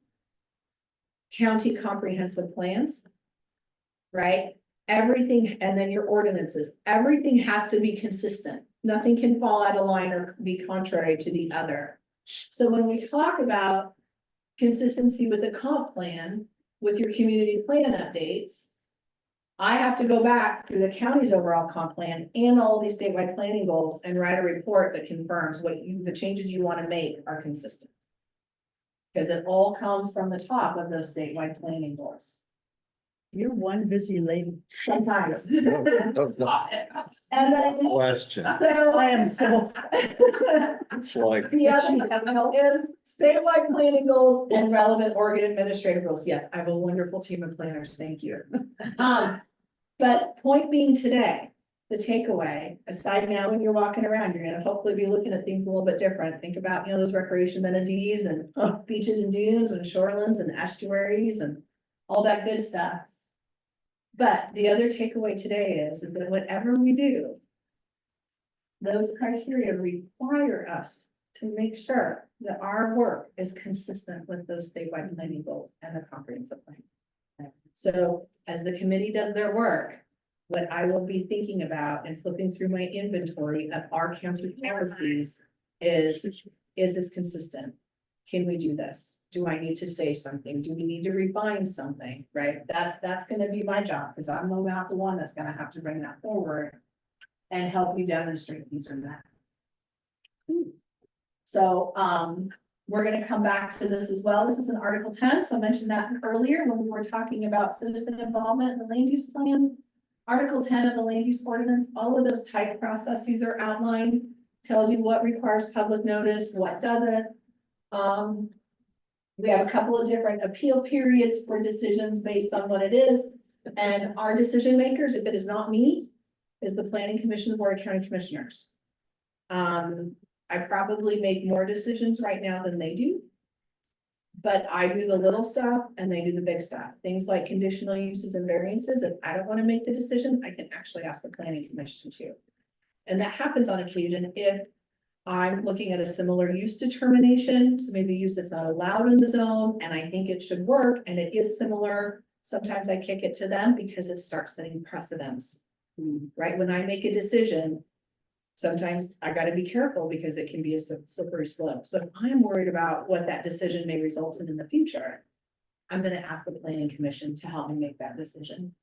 county comprehensive plans, right? Everything, and then your ordinances. Everything has to be consistent. Nothing can fall out of line or be contrary to the other. So when we talk about consistency with the comp plan, with your community plan updates, I have to go back through the county's overall comp plan and all these statewide planning goals and write a report that confirms the changes you want to make are consistent. Because it all comes from the top of those statewide planning goals. You're one busy lady. Sometimes. And then. question. So I am so. It's like. The other is statewide planning goals and relevant Oregon administrative rules. Yes, I have a wonderful team of planners. Thank you. But point being today, the takeaway, aside now when you're walking around, you're gonna hopefully be looking at things a little bit different. Think about, those recreation amenities and beaches and dunes and shorelands and estuaries and all that good stuff. But the other takeaway today is that whatever we do, those criteria require us to make sure that our work is consistent with those statewide planning goals and the comprehensive plan. So as the committee does their work, what I will be thinking about and flipping through my inventory of our county policies is this consistent? Can we do this? Do I need to say something? Do we need to refine something? Right? That's gonna be my job, because I'm not the one that's gonna have to bring that forward and help you demonstrate these or that. So, we're gonna come back to this as well. This is an Article 10, so I mentioned that earlier when we were talking about citizen involvement in the land use plan. Article 10 of the land use ordinance, all of those type processes are outlined, tells you what requires public notice, what doesn't. We have a couple of different appeal periods for decisions based on what it is. And our decision makers, if it is not me, is the Planning Commission, Board of County Commissioners. I probably make more decisions right now than they do. But I do the little stuff and they do the big stuff. Things like conditional uses and variances. If I don't want to make the decision, I can actually ask the Planning Commission to. And that happens on occasion if I'm looking at a similar use determination, so maybe use that's not allowed in the zone, and I think it should work, and it is similar. Sometimes I kick it to them because it starts setting precedents. Right, when I make a decision, sometimes I gotta be careful because it can be a slippery slope. So if I'm worried about what that decision may result in the future, I'm gonna ask the Planning Commission to help me make that decision.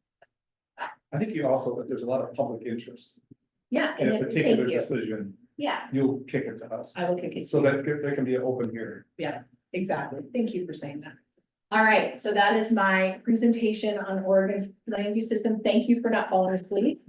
I think you also, if there's a lot of public interest Yeah, in a and particular thank you. decision, Yeah, you'll kick it to us. I will kick it. So that there can be an open hearing. Yeah, exactly. Thank you for saying that. All right, so that is my presentation on Oregon's land use system. Thank you for not falling asleep.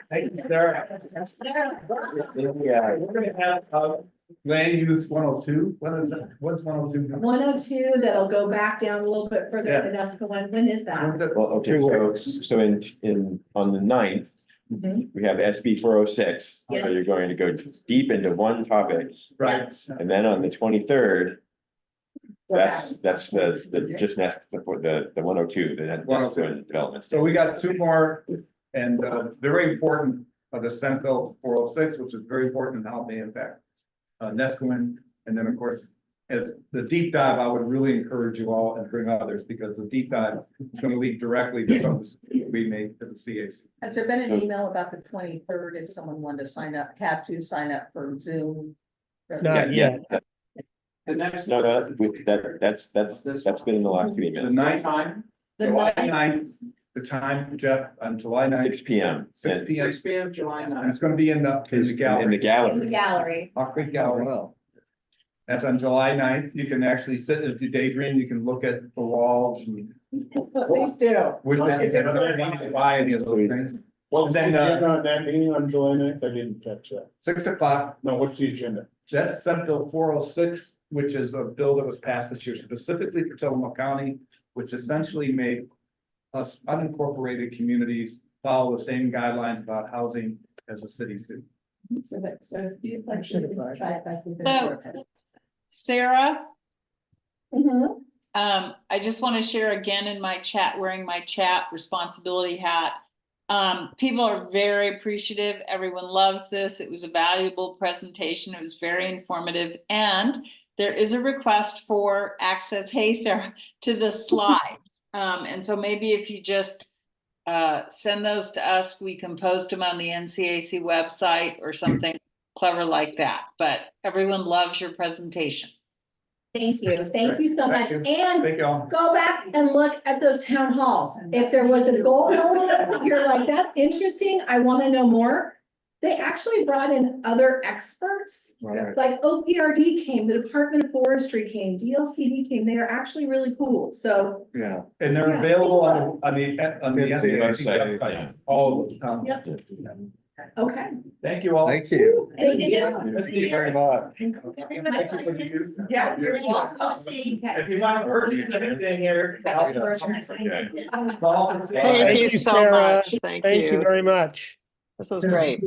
Thank you, Sarah. Yeah. We're gonna have, land use 102. What is that? What's 102? 102, that'll go back down a little bit further Yeah. to Nesca one. When is that? When's it? Well, okay, so on the 9th, Mhm. we have SB 406. Yeah. So you're going to go deep into one topic. Right. And then on the 23rd, We're that's back. the just next, the 102, the next 102. development. So we got two more, and very important, the Senate Bill 406, which is very important in how they impact Nescoin. And then, of course, as the deep dive, I would really encourage you all and bring others, because the deep dive is going to lead directly to some of the we made to the CAC. Has there been an email about the 23rd if someone wanted to sign up, have to sign up for Zoom? Not Yeah. yet. The next. No, that's been in the last 2 The emails. ninth, Time, July 9th, the time, Jeff, on July 9th, 6 PM. 6 p.m. 6 p.m. July And 9th. it's going to be in the In the gallery, In the gallery. gallery. Hawk Creek Gallery. That's on July 9th. You can actually sit, if you daydream, you can look at the walls and Please do. wish they could get another one to buy any of those things. What's the And then, agenda on that meeting on July 9th? I didn't catch that. 6 o'clock, No, what's the agenda? that's Senate Bill 406, which is a bill that was passed this year specifically for Tillamook County, which essentially made us unincorporated communities follow the same guidelines about housing as the cities do. So do you like? So, Sarah, Mhm. I just want to share again in my chat, wearing my chat responsibility hat. People are very appreciative. Everyone loves this. It was a valuable presentation. It was very informative. And there is a request for access, hey, Sarah, to the slides. And so maybe if you just send those to us, we can post them on the NCAC website or something clever like that. But everyone loves your presentation. Thank you. Thank you so much. Thank you. And Thank y'all. go back and look at those town halls. If there was a goal element, you're like, that's interesting, I want to know more. they actually brought in other experts. Right. Like OPRD came, the Department of Forestry came, DLCD came, they are actually really cool, so. Yeah. And they're Yeah. available on the Yeah, the website, website, all of them. Yep. Okay. Thank you all. Thank you. Thank you. Thank you very much. Yeah, you're welcome. If you want to purchase anything here. Okay. Thank you so Sarah. much. Thank Thank you you. very much. This was great.